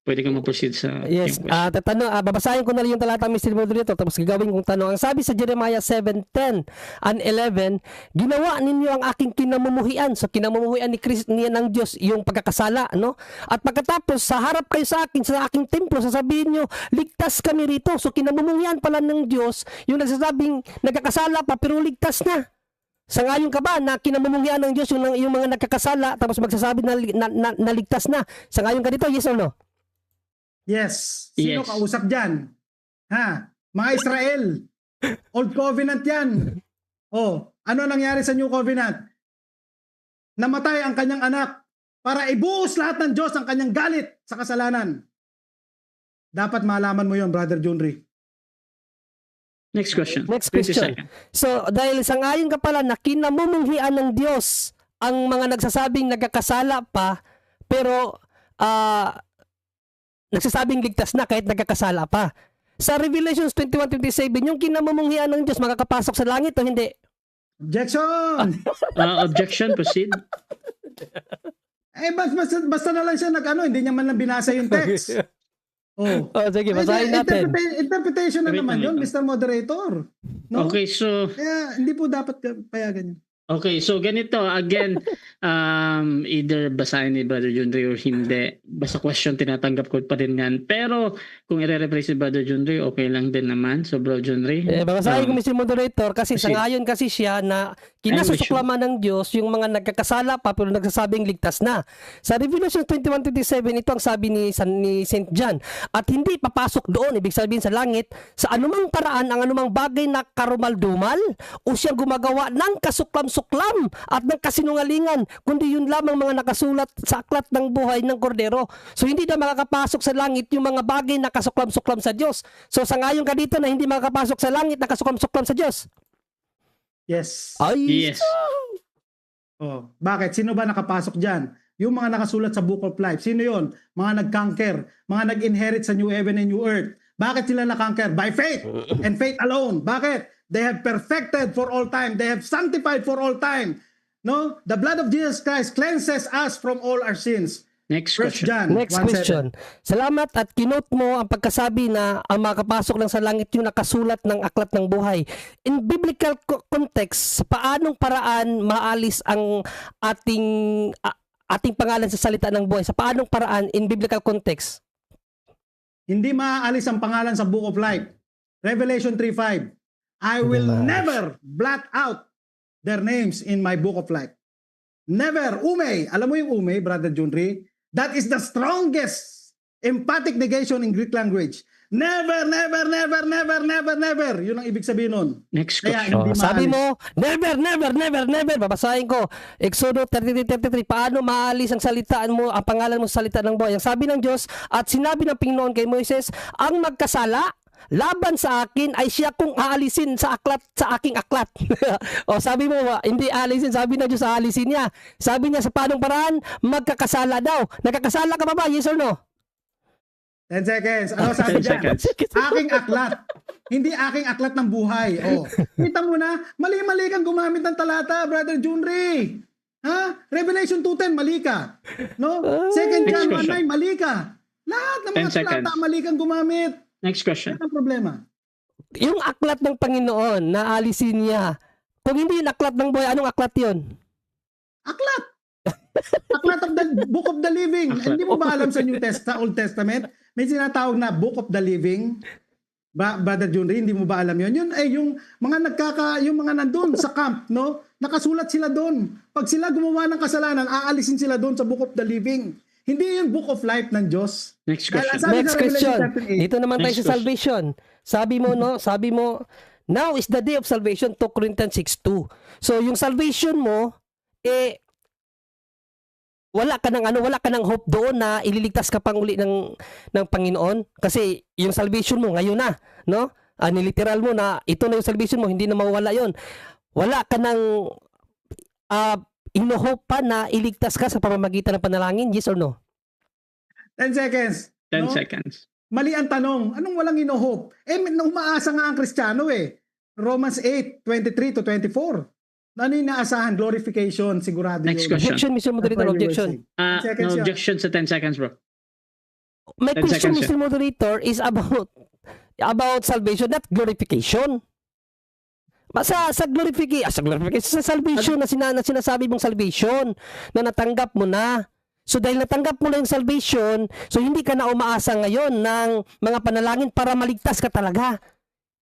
pwede ka mag-proceed sa
Yes,
yung question.
babasahin ko na lang yung talata Mr. Moderator tapos gagawin kong tanong. Ang sabi sa Jeremiah 7:10 and 11, ginawa ninyo ang aking kinamumuhian. So kinamumuhian niya ng Diyos yung pagkakasala, no? At pagkatapos sa harap kayo sa akin sa aking templo, sasabihin nyo, ligtas kami rito. So kinamumuhian pala ng Diyos yung nagsasabing nagkakasala pa pero ligtas na. Sangayon ka ba na kinamumuhian ng Diyos yung mga nagkakasala tapos magsasabi na ligtas na? Sangayon ka dito, yes or no?
Yes. Sino
Yes.
kausap dyan? Ha? Mga Israel. Old Covenant yan. Oh, ano nangyari sa New Covenant? Namatay ang kanyang anak para ibuhos lahat ng Diyos ang kanyang galit sa kasalanan. Dapat malaman mo yon, Brother Junri.
Next question.
Next
20
question.
seconds.
So, dahil sangayon ka pala na kinamumuhian ng Diyos ang mga nagsasabing nagkakasala pa, pero nagsasabing ligtas na kahit nagkakasala pa. Sa Revelations 21:27, yung kinamumuhian ng Diyos makakapasok sa langit o hindi?
Objection!
Objection, proceed.
Basta na lang siya hindi niya man lang binasa yung text. Oh.
Sige, basahin natin.
Interpretation na
Wait
naman
lang,
yun,
wait
Mr. Moderator. No?
Okay, so
Kaya hindi po dapat payagan yun.
Okay, so ganito again, either basahin ni Brother John Ray or hindi. Basta question, tinatanggap ko pa din yan. Pero kung i-replace ni Brother John Ray, okay lang din naman. So Bro John Ray.
Babasahin ko Mr. Moderator kasi
proceed.
sangayon kasi siya na kinasusuklaman ng Diyos yung mga nagkakasala pa pero nagsasabing ligtas na. Sa Revelation 21:27, ito ang sabi ni St. John. At hindi papasok doon, ibig sabihin sa langit, sa anumang paraan ang anumang bagay na karumal-dumal o siyang gumagawa ng kasuklam-suklam at ng kasinungalingan, kundi yun lamang mga nakasulat sa aklat ng buhay ng kordero. So hindi na makakapasok sa langit yung mga bagay na kasuklam-suklam sa Diyos. So sangayon ka dito na hindi makakapasok sa langit na kasuklam-suklam sa Diyos.
Yes.
Ay,
Yes.
Oh, bakit? Sino ba nakapasok dyan? Yung mga nakasulat sa Book of Life. Sino yon? Mga nag-conquer, mga nag-inherit sa new heaven and new earth. Bakit sila na-conquer? By faith and faith alone. Bakit? They have perfected for all time. They have sanctified for all time. No? The blood of Jesus Christ cleanses us from all our sins.
Next
1
question.
John
next
1:7.
question. Salamat at kinote mo ang pagkasabi na ang makakapasok lang sa langit yung nakasulat ng aklat ng buhay. In biblical context, paanong paraan maalis ang ating pangalan sa salita ng buhay? Sa paanong paraan in biblical context?
hindi maaalis ang pangalan sa Book of Life. Revelation 3:5. I will never blot out their names in my Book of Life. Never. Ume. Alam mo yung ume, Brother Junri? That is the strongest emphatic negation in Greek language. Never, never, never, never, never, never. Yun ang ibig sabihin nun.
Next
Kaya
question.
hindi
Sabi
maalis.
mo, never, never, never, never. Babasahin ko. Exodo 33:33. Paano maalis ang salitaan mo, ang pangalan mo sa salita ng buhay? Ang sabi ng Diyos, at sinabi ng Panginoon kay Moises, ang magkasala laban sa akin ay siya kung aalisin sa aking aklat. O sabi mo, hindi aalisin, sabi ng Diyos aalisin niya. Sabi niya sa paanong paraan, magkakasala daw. Nagkakasala ka ba? Yes or no?
10 seconds. Ano sabi
10
dyan?
seconds.
Aking aklat. Hindi aking aklat ng buhay. Oh. Kita mo na, mali-mali kang gumamit ng talata, Brother Junri. Ha? Revelation 2:10, mali ka. No? 2 John
Next
1:9,
question.
mali ka. Lahat ng mga
10 seconds.
talata, mali kang gumamit.
Next question.
Yan ang problema.
Yung aklat ng Panginoon na alisin niya. Kung hindi yung aklat ng buhay, anong aklat yun?
Aklat. Aklat of the Book of the Living.
Aklat.
Hindi mo ba alam sa Old Testament? May sinatawag na Book of the Living. Brother Junri, hindi mo ba alam yun? Yun ay yung mga yung mga nandun sa camp, no? Nakasulat sila doon. Pag sila gumawa ng kasalanan, aalisin sila doon sa Book of the Living. Hindi yung Book of Life ng Diyos.
Next
Dahil
question.
sabi
Next
sa Revelation
question.
chapter 8,
Dito naman tayo
Next
sa
question.
salvation. Sabi mo, no? Sabi mo, now is the day of salvation, 2 Corinthians 6:2. So, yung salvation mo, wala ka ng hope doon na ililigtas ka pang uli ng Panginoon. Kasi yung salvation mo, ngayon na, no? Niliteral mo na ito na yung salvation mo, hindi na mawala yon. Wala ka ng ino-hope pa na iligtas ka sa pamamagitan ng panalangin, yes or no?
10 seconds.
10
no?
seconds.
Mali ang tanong. Anong walang ino-hope? Umaasa nga ang Kristiyano eh. Romans 8:23-24. Ano yung inaasahan? Glorification, sigurado
Next
yun.
question.
Objection, Mr. Moderator, objection.
Seconds
No
yun.
objection sa 10 seconds, bro.
My
10
question,
seconds,
Mr. Moderator, is about salvation, not glorification. Sa glorification, sa salvation na sinasabi mong salvation, na natanggap mo na. So dahil natanggap mo na yung salvation, so hindi ka na umaasa ngayon ng mga panalangin para maligtas ka talaga.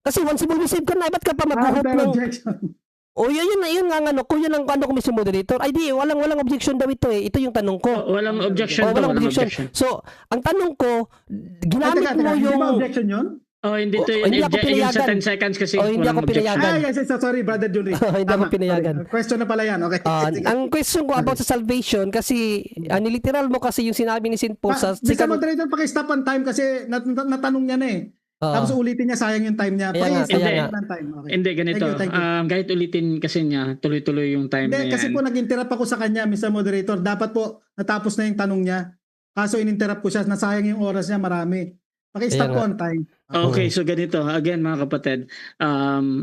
Kasi once you receive ka na, ba't ka pa mag-hope ng...
Objection.
O yun nga ano, kung yun ang ano ko, Mr. Moderator, ay di, walang objection daw ito eh. Ito yung tanong ko.
Walang objection.
O, walang
walang
objection. So, ang tanong ko, ginamit mo
Hindi
yung...
ba objection yun?
Hindi to
hindi ako
yung sa
pinayagan.
10 seconds kasi
Hindi
walang
ako
objection.
pinayagan.
Yes, sorry, Brother Junri.
Hindi ako
Tama,
pinayagan.
sorry. Question na pala yan. Okay. Sige.
Ang question ko about sa salvation, kasi niliteral mo kasi yung sinabi ni St. Paul sa...
Mr. Moderator, paki-stop ang time kasi natanong niya na eh. Tapos ulitin niya, sayang yung time niya.
Kaya nga,
Paki-stop
kaya
ang time. Okay.
Hindi, ganito.
Thank you.
Kahit ulitin kasi niya, tuloy-tuloy yung time
Hindi,
na yan.
kasi po nag-interrupt ako sa kanya, Mr. Moderator. Dapat po natapos na yung tanong niya. Kaso in-interrupt ko siya, nasayang yung oras niya, marami. Paki-stop
Kaya
po
nga.
on time.
Okay, so ganito. Again, mga kapatid,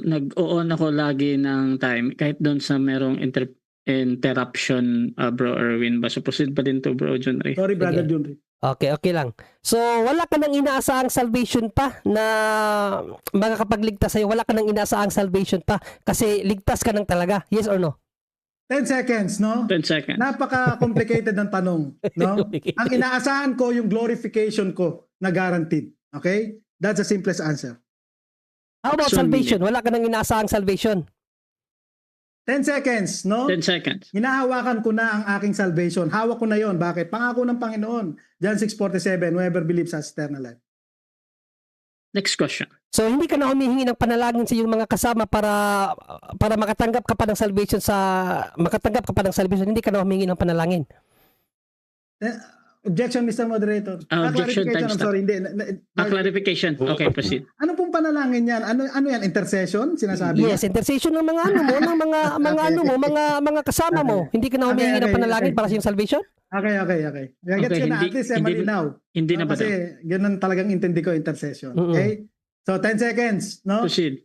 nag-on ako lagi ng time kahit doon sa merong interruption, bro Erwin ba? So proceed pa din to, bro John Ray.
Sorry, Brother
Sige.
Junri.
Okay lang. So, wala ka nang inaasahang salvation pa na makakapagligtas sa'yo. Wala ka nang inaasahang salvation pa kasi ligtas ka nang talaga. Yes or no?
10 seconds, no?
10 seconds.
Napaka-complicated ng tanong, no? Ang inaasahan ko yung glorification ko na guaranteed. Okay? That's the simplest answer.
How about
So,
salvation? Wala ka nang inaasahang salvation.
10 seconds, no?
10 seconds.
Hinahawakan ko na ang aking salvation. Hawak ko na yon. Bakit? Pangako ng Panginoon. John 6:47, whoever believes has eternal life.
Next question.
So, hindi ka na humihingi ng panalangin sa iyong mga kasama para makatanggap ka pa ng salvation Hindi ka na humingi ng panalangin.
Objection, Mr. Moderator.
Objection,
Clarification,
time
I'm
stop.
sorry. Hindi.
Clarification. Okay, proceed.
Ano pong panalangin yan? Ano yan? Intercession? Sinasabi
Yes, intercession ng mga ano mo, ng mga kasama mo. Hindi ka na humingi ng panalangin para sa iyong salvation?
Okay. Gets ko na. At least malinaw.
Hindi na ba
Kasi
daw?
ganun talagang intindi ko, intercession.
Mm-mm.
Okay? So, 10 seconds, no?
Proceed.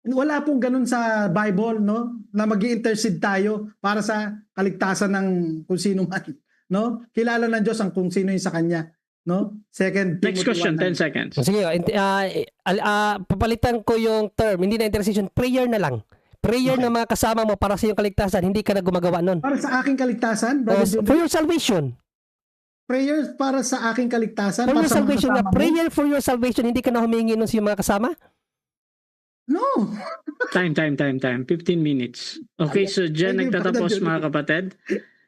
Wala pong ganun sa Bible, no? Na mag-i-intercede tayo para sa kaligtasan ng kung sino man, no? Kilala ng Diyos ang kung sino yung sa Kanya, no? Second
Next
Timothy
question,
1:9.
10 seconds.
Sige, papalitan ko yung term. Hindi na intercession, prayer na lang. Prayer ng mga kasama mo para sa iyong kaligtasan. Hindi ka na gumagawa nun.
Para sa aking kaligtasan, Brother Junri?
For your salvation.
Prayer para sa aking kaligtasan.
For
Para
your
sa mga
salvation nga,
kasama mo?
prayer for your salvation, hindi ka na humingi nun sa iyong mga kasama?
No.
Time. 15 minutes. Okay, so dyan
Thank you,
nagtatapos
Brother
mga kapatid.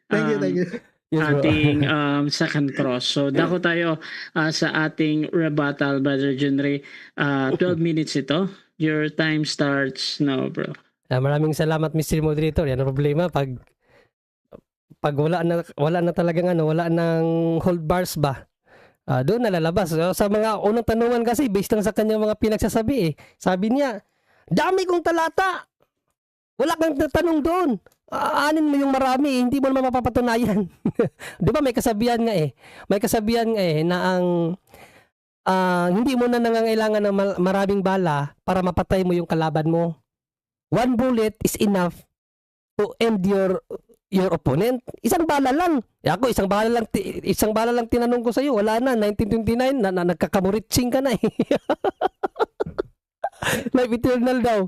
Thank you.
Yes, bro.
Ating second cross. So dako tayo sa ating rebuttal, Brother Junri. 12 minutes ito. Your time starts now, bro.
Maraming salamat, Mr. Moderator. Yan ang problema pag wala na talagang wala nang hold bars ba. Doon nalalabas. So, sa mga unang tanungan kasi based lang sa kanyang mga pinagsasabi Sabi niya, dami kong talata. Wala kang tanong doon. Aanin mo yung marami, hindi mo naman mapapatunayan. 'Di ba may kasabihan nga May kasabihan nga na ang hindi mo na nangangailangan ng maraming bala para mapatay mo yung kalaban mo. One bullet is enough to end your opponent. Isang bala lang. Ako isang bala lang tinanong ko sa iyo. Wala na 1929 na nagkakamuritsing ka na Life eternal daw.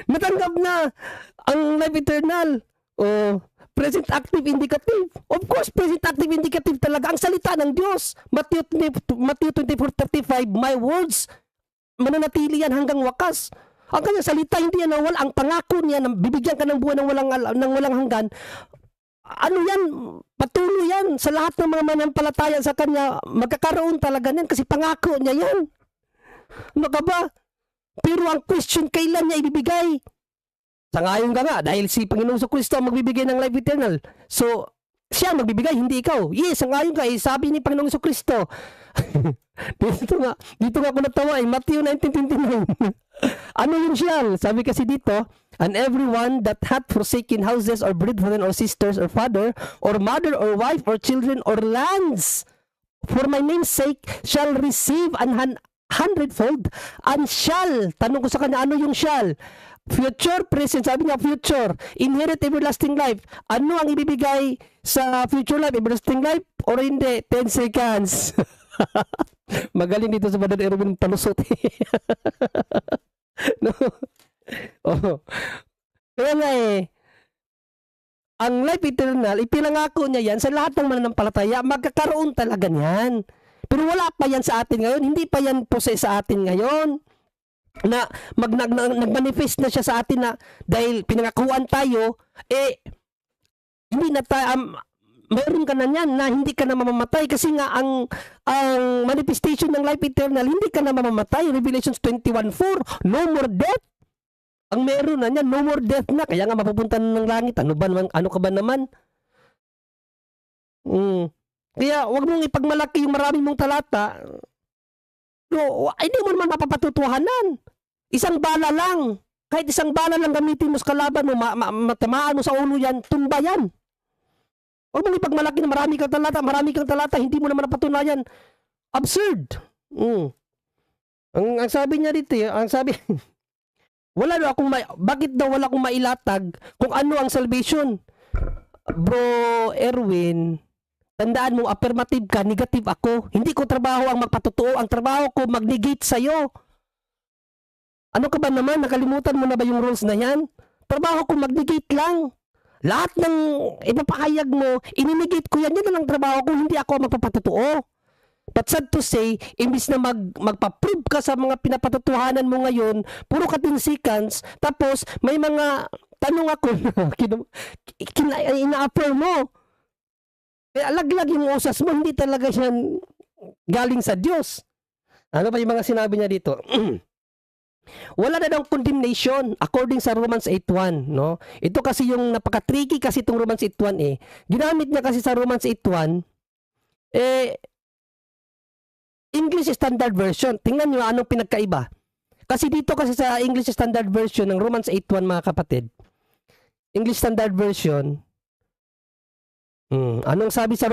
Natanggap na ang life eternal. Present active indicative. Of course, present active indicative talaga ang salita ng Diyos. Matthew 24:35, my words mananatili yan hanggang wakas. Ang kanyang salita hindi yan nawala. Ang pangako niya na bibigyan ka ng buhay ng walang hanggan. Ano yan? Patuloy yan. Sa lahat ng mga manampalataya sa kanya, magkakaroon talaga yan kasi pangako niya yan. Ano ka ba? Pero ang question, kailan niya ibibigay? Sangayon ka nga, dahil si Panginoong Kristo ang magbibigay ng life eternal. So, siya magbibigay, hindi ikaw. Yes, sangayon ka, sabi ni Panginoong Kristo. dito nga ako natawa, Matthew 19:29. Ano yun siya? Sabi kasi dito, and everyone that hath forsaken houses or brethren or sisters or father or mother or wife or children or lands for my name's sake shall receive an hundredfold and shall, tanong ko sa kanya, ano yung shall? Future, present, sabi niya future, inherit everlasting life. Ano ang ibibigay sa future life? Everlasting life or hindi? 10 seconds. Magaling dito sa Brother Erwin palusot. No? Kaya nga ang life eternal, ipinangako niya yan sa lahat ng mananampalataya, magkakaroon talaga niyan. Pero wala pa yan sa atin ngayon, hindi pa yan pose sa atin ngayon. Na nagmanifest na siya sa atin na dahil pinangakuan tayo, hindi na tayo, mayroon ka na niyan na hindi ka na mamamatay kasi nga ang manifestation ng life eternal, hindi ka na mamamatay. Revelations 21:4, no more death. Ang meron na niyan, no more death na. Kaya nga mapupunta na ng langit. Ano ka ba naman? Kaya wag mong ipagmalaki yung marami mong talata. No, hindi mo naman mapapatutuhanan. Isang bala lang. Kahit isang bala lang gamitin mo sa kalaban mo, matamaan mo sa ulo yan, tumba yan. Huwag mong ipagmalaki na marami kang talata, hindi mo naman napatunayan. Absurd. Ang sabi niya dito, bakit daw wala akong mailatag kung ano ang salvation? Bro Erwin, tandaan mo, affirmative ka, negative ako. Hindi ko trabaho ang magpatotoo. Ang trabaho ko, mag-negate sa'yo. Ano ka ba naman? Nakalimutan mo na ba yung rules na yan? Trabaho ko, mag-negate lang. Lahat ng ipapahayag mo, ininegate ko yan. Yan na lang trabaho ko. Hindi ako magpapatotoo. But sad to say, imbis na magpa-prove ka sa mga pinapatotohanan mo ngayon, puro ka 10 seconds, tapos may mga tanong ako na ina-affirm mo. Kaya laglag yung usas mo, hindi talaga yan galing sa Diyos. Ano pa yung mga sinabi niya dito? Wala na daw condemnation according sa Romans 8:1, no? Ito kasi yung napaka-tricky kasi itong Romans 8:1 Ginamit niya kasi sa Romans 8:1 English Standard Version. Tingnan niyo anong pinagkaiba. Kasi dito kasi sa English Standard Version ng Romans 8:1 mga kapatid. English Standard Version. Anong sabi sa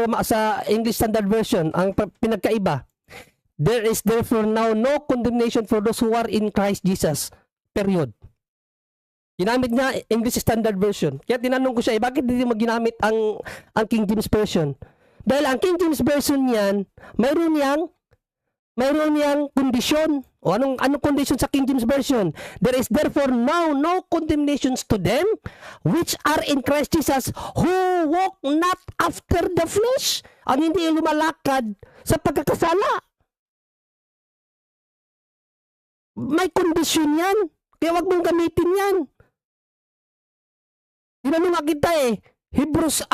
English Standard Version? Ang pinagkaiba. There is therefore now no condemnation for those who are in Christ Jesus. Period. Ginamit niya English Standard Version. Kaya tinanong ko siya, bakit hindi mo ginamit ang King James Version? Dahil ang King James Version niyan, mayroon niyang mayroon niyang kondisyon. O anong kondisyon sa King James Version? There is therefore now no condemnations to them which are in Christ Jesus who walk not after the flesh. Ang hindi lumalakad sa pagkakasala. May kondisyon yan. Kaya wag mong gamitin yan. Tinanong nga kita Hebrews,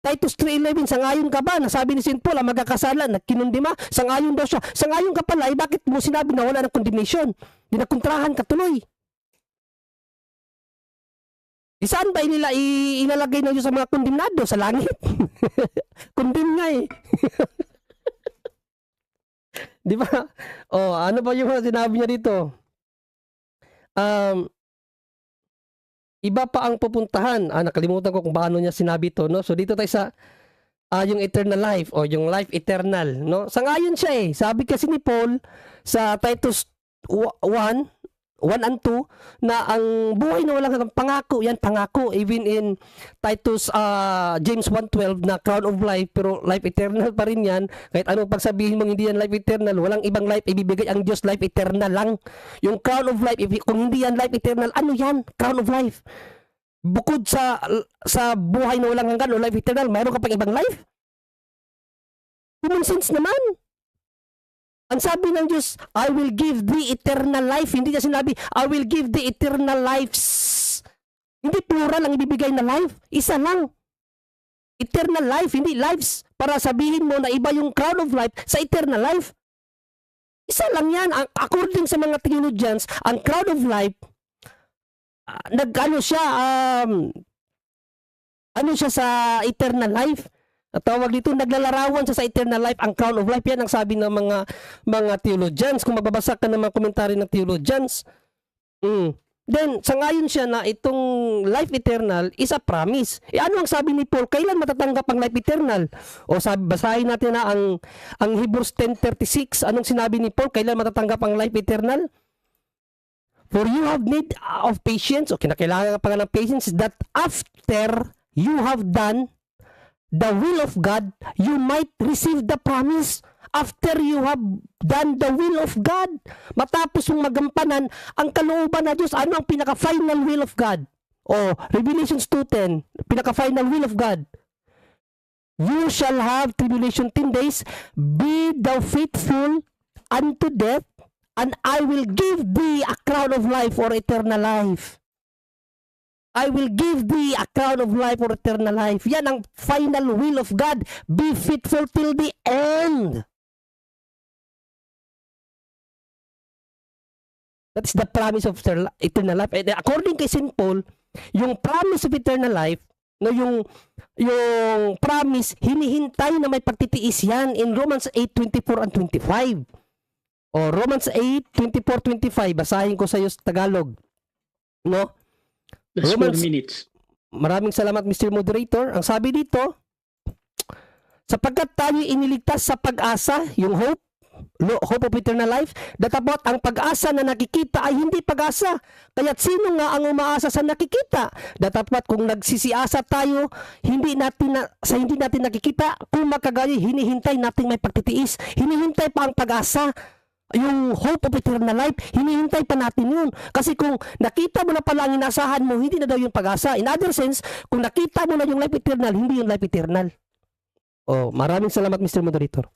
Titus 3:11, sangayon ka ba? Nasabi ni St. Paul, ang magkakasala, nagkinundima, sangayon daw siya. Sangayon ka pala, bakit mo sinabi na wala ng condemnation? Dinakontrahan ka tuloy. Saan ba nila inalagay na Diyos sa mga kondemnado? Sa langit? Kondem nga Di ba? Ano ba yung sinabi niya dito? Iba pa ang pupuntahan. Nakalimutan ko kung paano niya sinabi to, no? So dito tayo sa yung eternal life o yung life eternal, no? Sangayon siya Sabi kasi ni Paul sa Titus 1 and 2 na ang buhay na walang pangako, yan pangako. Even in Titus James 1:12 na crown of life, pero life eternal pa rin yan. Kahit anong pagsabihin mong hindi yan life eternal, walang ibang life ibibigay ang Diyos, life eternal lang. Yung crown of life, kung hindi yan life eternal, ano yan? Crown of life. Bukod sa buhay na walang hanggan o life eternal, mayroon ka pang ibang life? Common sense naman. Ang sabi ng Diyos, I will give thee eternal life. Hindi niya sinabi, I will give thee eternal lives. Hindi plural ang ibibigay na life. Isa lang. Eternal life, hindi lives. Para sabihin mo na iba yung crown of life sa eternal life. Isa lang yan. According sa mga theologians, ang crown of life, ano siya sa eternal life? At tawag dito, naglalarawan siya sa eternal life, ang crown of life. Yan ang sabi ng mga theologians. Kung mababasa ka ng mga komentary ng theologians. Then, sangayon siya na itong life eternal is a promise. Ano ang sabi ni Paul? Kailan matatanggap ang life eternal? O basahin natin na ang Hebrews 10:36. Anong sinabi ni Paul? Kailan matatanggap ang life eternal? For you have need of patience. O kinakailangan pa nga ng patience that after you have done the will of God, you might receive the promise. After you have done the will of God, matapos yung magampanan ang kalooban na Diyos, ano ang pinaka-final will of God? Revelations 2:10, pinaka-final will of God. You shall have tribulation 10 days, be thou faithful unto death, and I will give thee a crown of life or eternal life. I will give thee a crown of life or eternal life. Yan ang final will of God. Be faithful till the end. That's the promise of eternal life. And according kay St. Paul, yung promise of eternal life, yung promise, hinihintay na may pagtitiis yan in Romans 8:24 and 25. Romans 8:24-25. Basahin ko sa iyo sa Tagalog. No?
That's 4
Romans,
minutes.
Maraming salamat, Mr. Moderator. Ang sabi dito, sapagkat tayo iniligtas sa pag-asa, yung hope of eternal life, datapot ang pag-asa na nakikita ay hindi pag-asa. Kaya't sino nga ang umaasa sa nakikita? Datapot kung nagsisiasa tayo, hindi natin nakikita, kung makagaya, hinihintay natin may pagtitiis. Hinihintay pa ang pag-asa. Yung hope of eternal life, hinihintay pa natin yun. Kasi kung nakita mo na pala ang inasahan mo, hindi na daw yung pag-asa. In other sense, kung nakita mo na yung life eternal, hindi yung life eternal. Maraming salamat, Mr. Moderator.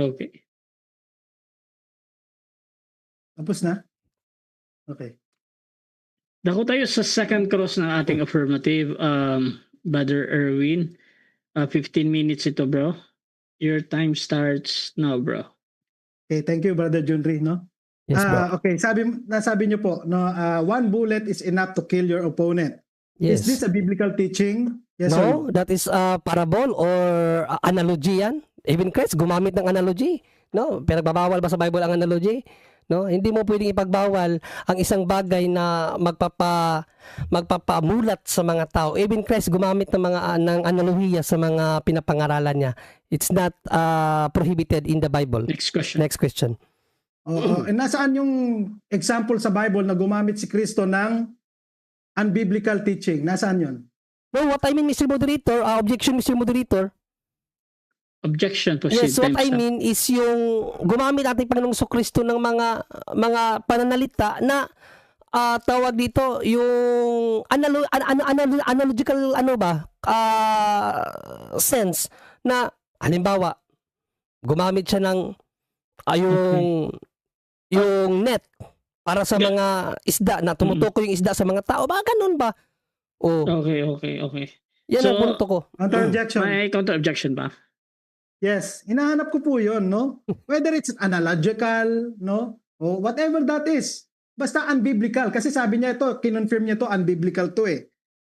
Okay.
Tapos na? Okay.
Dako tayo sa second cross ng ating affirmative, Brother Erwin. 15 minutes ito, bro. Your time starts now, bro.
Okay, thank you, Brother Junri, no?
Yes, bro.
Okay, nasabi niyo po, no, one bullet is enough to kill your opponent.
Yes.
Is this a biblical teaching? Yes
No,
or no?
that is a parable or analogy yan. Even Christ gumamit ng analogy. No, pero babawal ba sa Bible ang analogy? No, hindi mo pwedeng ipagbawal ang isang bagay na magpapamulat sa mga tao. Even Christ gumamit ng analohiya sa mga pinapangaralan niya. It's not prohibited in the Bible.
Next question.
Next question.
Nasaan yung example sa Bible na gumamit si Kristo ng unbiblical teaching? Nasaan yun?
No, what I mean, Mr. Moderator, objection, Mr. Moderator.
Objection, proceed.
Yes, what
Time
I
stop.
mean is yung gumamit ating Panginoong Kristo ng mga pananalita na tawag dito yung analogical sense na halimbawa gumamit siya ng yung net para sa mga isda na tumutukoy yung isda sa mga tao. Ba ganun ba? Oh,
Okay.
yan ang
So,
punto ko.
Counter objection.
May counter objection ba?
Yes, hinahanap ko po 'yon, no? Whether it's analogical, no? O whatever that is. Basta unbiblical kasi sabi niya ito, kinonfirm niya to unbiblical to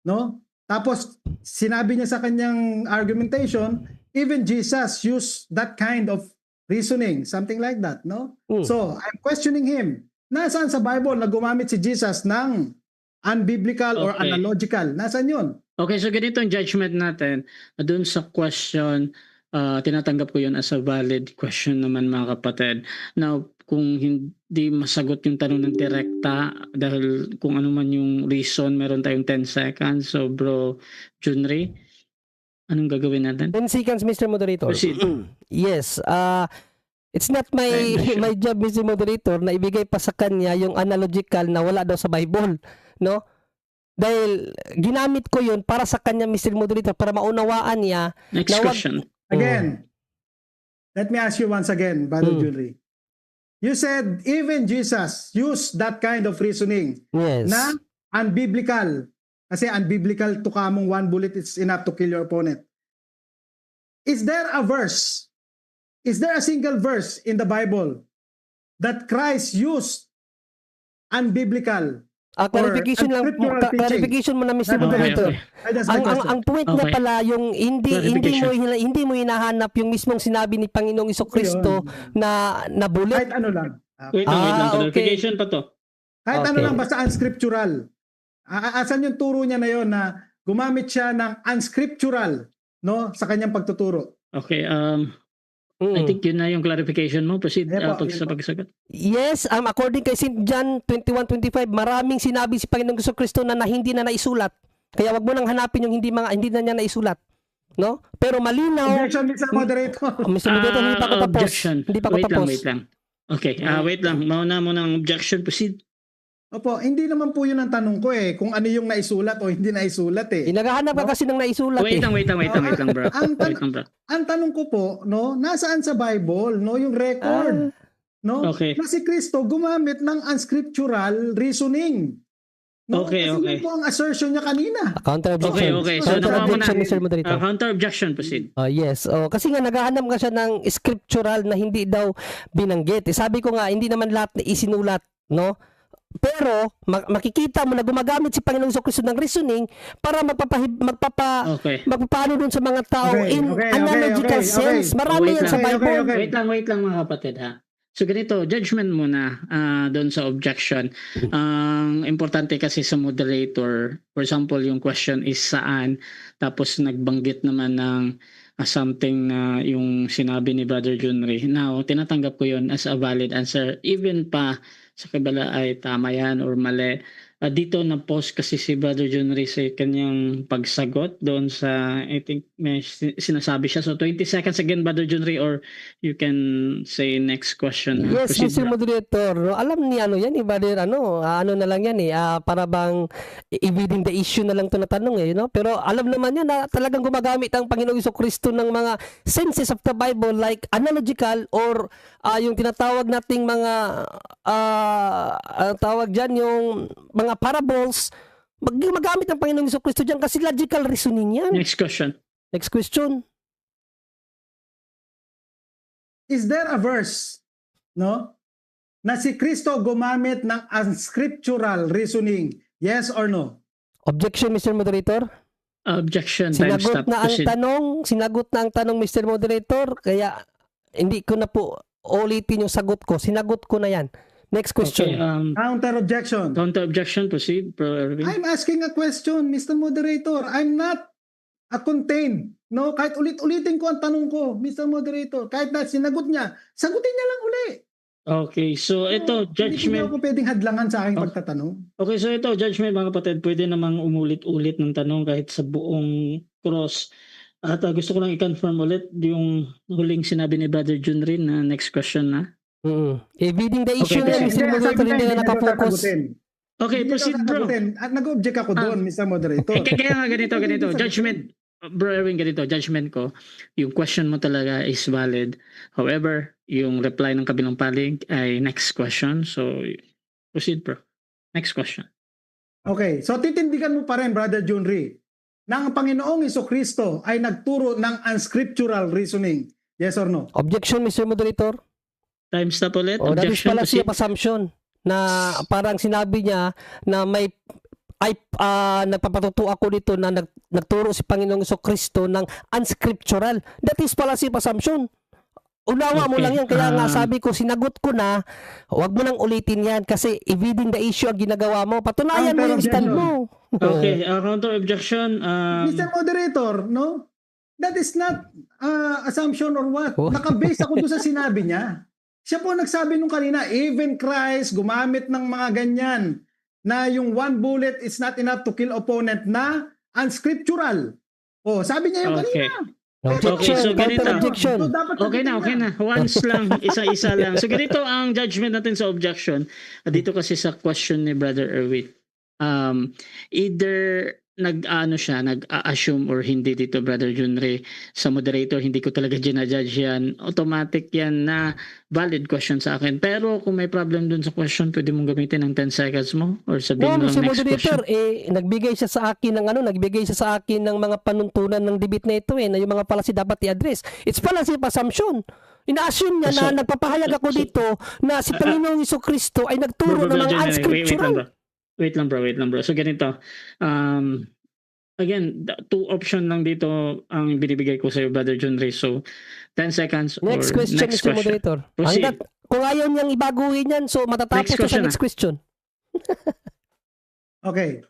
no? Tapos sinabi niya sa kanyang argumentation, even Jesus used that kind of reasoning, something like that, no? So, I'm questioning him. Nasaan sa Bible na gumamit si Jesus ng unbiblical or
Okay.
analogical? Nasaan 'yon?
Okay, so ganito ang judgment natin. Doon sa question, tinatanggap ko yun as a valid question naman mga kapatid. Now, kung hindi masagot yung tanong ng direkta dahil kung ano man yung reason, meron tayong 10 seconds. So bro, Junri, anong gagawin natin?
10 seconds, Mr. Moderator.
Proceed.
Yes, it's not my my job, Mr. Moderator, na ibigay pa sa kanya yung analogical na wala daw sa Bible, no? Dahil ginamit ko yun para sa kanya, Mr. Moderator, para maunawaan niya.
Next
Nawag-
question.
Again, let me ask you once again, Brother Jury. You said even Jesus used that kind of reasoning
Yes.
na unbiblical. Kasi unbiblical to kamong one bullet is enough to kill your opponent. Is there a verse? Is there a single verse in the Bible that Christ used unbiblical?
Clarification lang,
unscriptural teaching.
clarification mo na, Mr.
Okay,
Moderator.
That's my question.
Ang point niya
Okay.
pala yung hindi mo hinahanap yung mismong sinabi ni Panginoong Kristo na bullet.
Kahit ano lang.
Wait lang.
okay.
Clarification pa to.
Kahit ano
Okay.
lang, basta unscriptural. Asan yung turo niya na yon na gumamit siya ng unscriptural, no, sa kanyang pagtuturo?
Okay, I think yun na yung clarification mo. Proceed sa pagsagot.
Yes, according kay St. John 21:25, maraming sinabi si Panginoong Kristo na hindi na naisulat. Kaya wag mo nang hanapin yung hindi na niya naisulat, no? Pero malinaw.
Objection, Mr. Moderator.
Mr. Moderator, hindi pa ako tapos.
Objection.
Hindi pa ako tapos.
Wait lang. Okay, wait lang. Mauna mo ng objection. Proceed.
Opo, hindi naman po yun ang tanong ko kung ano yung naisulat o hindi naisulat
Naghahanap ka kasi ng naisulat
Wait lang, bro.
Ang
Wait lang, bro.
Ang tanong ko po, no, nasaan sa Bible, no, yung record, no?
Okay.
Na si Kristo gumamit ng unscriptural reasoning. No?
Okay,
Kasi
okay.
yun po ang assertion niya kanina.
Counter objection.
Okay. So,
Counter
nakuha mo
objection,
na.
Mr. Moderator.
Counter objection. Proceed.
Yes. Kasi nga naghahanap ka siya ng scriptural na hindi daw binanggit. Sabi ko nga, hindi naman lahat na isinulat, no? Pero makikita mo na gumagamit si Panginoong Kristo ng reasoning para
Okay.
magpapaano dun sa mga tao in analogical sense. Marami
Wait
yan sa
lang.
Bible.
Okay.
Wait lang mga kapatid ha. So ganito, judgment muna doon sa objection. Ang importante kasi sa moderator, for example, yung question is saan, tapos nagbanggit naman ng something na yung sinabi ni Brother Junri. Now, tinatanggap ko yun as a valid answer. Even pa sa kabila ay tama yan or mali. Dito na-post kasi si Brother Junri sa kanyang pagsagot doon sa, I think may sinasabi siya. So 20 seconds again, Brother Junri, or you can say next question.
Yes,
Proceed,
Mr.
bro.
Moderator. Alam ni yan, brother, ano na lang yan para bang evading the issue na lang to na tanong no? Pero alam naman yan na talagang gumagamit ang Panginoong Kristo ng mga senses of the Bible like analogical or yung tinatawag nating mga tawag dyan yung mga parables. Gumagamit ang Panginoong Kristo dyan kasi logical reasoning yan.
Next question.
Next question.
Is there a verse, no, na si Kristo gumamit ng unscriptural reasoning? Yes or no?
Objection, Mr. Moderator.
Objection. Time
Sinagot
stop.
na ang
Proceed.
sinagot na ang tanong, Mr. Moderator, kaya hindi ko na po ulitin yung sagot ko. Sinagot ko na yan. Next question.
Okay,
Counter objection.
counter objection. Proceed, Bro Erwin.
I'm asking a question, Mr. Moderator. I'm not contained. No, kahit ulit-ulitin ko ang tanong ko, Mr. Moderator. Kahit na sinagot niya, sagutin niya lang uli.
Okay, so ito,
Hindi
judgment.
niyo ako pwedeng hadlangan sa aking pagtatanong.
Okay, so ito, judgment mga kapatid, pwede namang umulit-ulit ng tanong kahit sa buong cross. At gusto ko lang i-confirm ulit yung huling sinabi ni Brother Junri na next question na.
Evading the issue
Okay,
yan,
kasi-
Mr. Moderator, hindi na nakafocus.
Okay,
Hindi
proceed
daw
bro.
sasagutin. At nag-object ako doon, Mr. Moderator.
Kaya nga ganito.
Hindi sasagutin.
Judgment. Bro Erwin, ganito. Judgment ko. Yung question mo talaga is valid. However, yung reply ng kabilang panig ay next question. So, proceed bro. Next question.
Okay, so titindigan mo pa rin, Brother Junri, na ang Panginoong Jesucristo ay nagturo ng unscriptural reasoning. Yes or no?
Objection, Mr. Moderator.
Time stop ulit.
Oh, that is
Objection.
fallacy
Proceed.
of assumption na parang sinabi niya na may nagpapatuto ako dito na nagturo si Panginoong Jesucristo ng unscriptural. That is fallacy of assumption. Unawa mo
Okay,
lang yan. Kaya nga
um,
sabi ko, sinagot ko na, huwag mo nang ulitin yan kasi evading the issue ang ginagawa mo. Patunayan mo yung stand mo.
Okay, counter objection.
Mr. Moderator, no? That is not assumption or what.
Oh.
Naka-base ako doon sa sinabi niya. Siya po nagsabi nung kanina, even Christ gumamit ng mga ganyan na yung one bullet is not enough to kill opponent na unscriptural. Oh, sabi niya yung
Okay.
kanina.
Objection,
so ganito.
counter objection.
So, dapat
Okay na. Once lang, isa-isa lang. So ganito ang judgment natin sa objection. Dito kasi sa question ni Brother Erwin. Either nag-assume or hindi dito, Brother Junri, sa moderator, hindi ko talaga ginajudge yan. Automatic yan na valid question sa akin. Pero kung may problem dun sa question, pwede mong gamitin ng 10 seconds mo or sabihin mo
Mr.
lang next
Moderator,
question.
nagbigay siya sa akin ng mga panuntunan ng debate na ito na yung mga fallacy dapat i-address. It's fallacy of assumption. Ina-assume niya na nagpapahayag ako dito na si Panginoong Jesucristo ay nagturo
Bro,
na ng
Junri,
unscriptural.
Wait lang bro. So ganito. Again, two option lang dito ang binibigay ko sa iyo, Brother Junri. So 10 seconds or
Next question,
next
Mr.
question.
Moderator.
Proceed.
Kung ayaw niyang ibaguhin yan, so matatapos
Next
ko sa
question
next question.
Okay.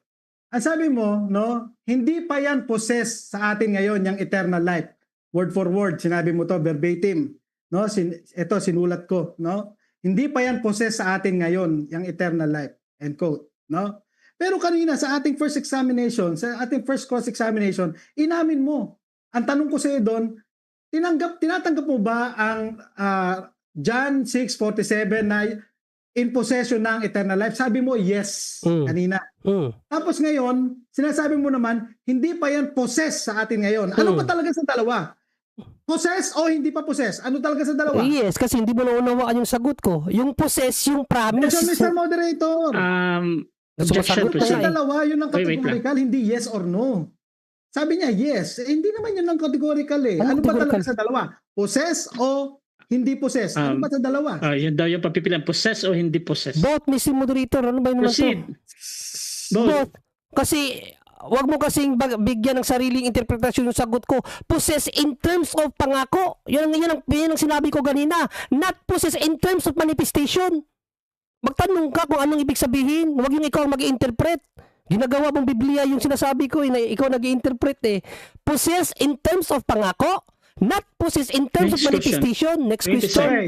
Ang sabi mo, no, hindi pa yan possess sa atin ngayon yung eternal life. Word for word, sinabi mo to verbatim. No, ito sinulat ko, no? Hindi pa yan possess sa atin ngayon yung eternal life. End quote, no? Pero kanina sa ating first examination, sa ating first cross-examination, inamin mo. Ang tanong ko sa iyo doon, tinatanggap mo ba ang John 6:47 na in possession ng eternal life? Sabi mo, yes, kanina. Tapos ngayon, sinasabi mo naman, hindi pa yan possess sa atin ngayon. Ano ba talaga sa dalawa? Possess o hindi pa possess? Ano talaga sa dalawa?
Yes, kasi hindi mo naunawaan yung sagot ko. Yung possess, yung promise.
Mr. Moderator.
Objection,
Sumasagot
Sa
na
proceed.
dalawa, yun ang
Wait lang.
categorical, hindi yes or no. Sabi niya, yes. Hindi naman yun ang categorical eh.
Ano
Ano ba talaga
categorical?
sa dalawa? Possess o hindi possess? Ano ba sa dalawa?
Yun daw yung papipilian. Possess o hindi possess.
Both, Mr. Moderator. Ano ba yun naman to?
Proceed. Both.
Both. Kasi, wag mo kasing bigyan ng sariling interpretasyon yung sagot ko. Possess in terms of pangako. Yun ang sinabi ko kanina. Not possess in terms of manifestation. Magtanong ka kung anong ibig sabihin. Huwag yung ikaw ang mag-i-interpret. Ginagawa mong Biblia yung sinasabi ko na ikaw nag-i-interpret eh. Possess in terms of pangako, not possess in terms
Next
of manifestation. Next
20
question.
Okay.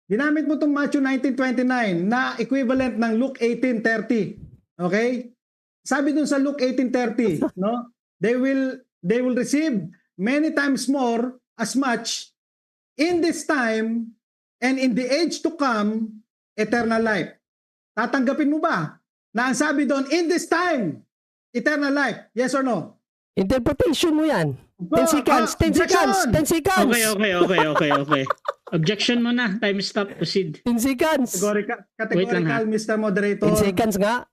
Ginamit mo itong Matthew 19:29 na equivalent ng Luke 18:30. Okay? Sabi dun sa Luke 18:30, no? They will receive many times more as much in this time and in the age to come eternal life. Tatanggapin mo ba na ang sabi doon in this time eternal life? Yes or no?
Interpretation mo yan. 10 seconds, 10 seconds, 10 seconds.
Okay. Objection mo na. Time stop. Proceed.
10 seconds.
Wait lang, ha?
Categorical, Mr. Moderator.
10 seconds nga.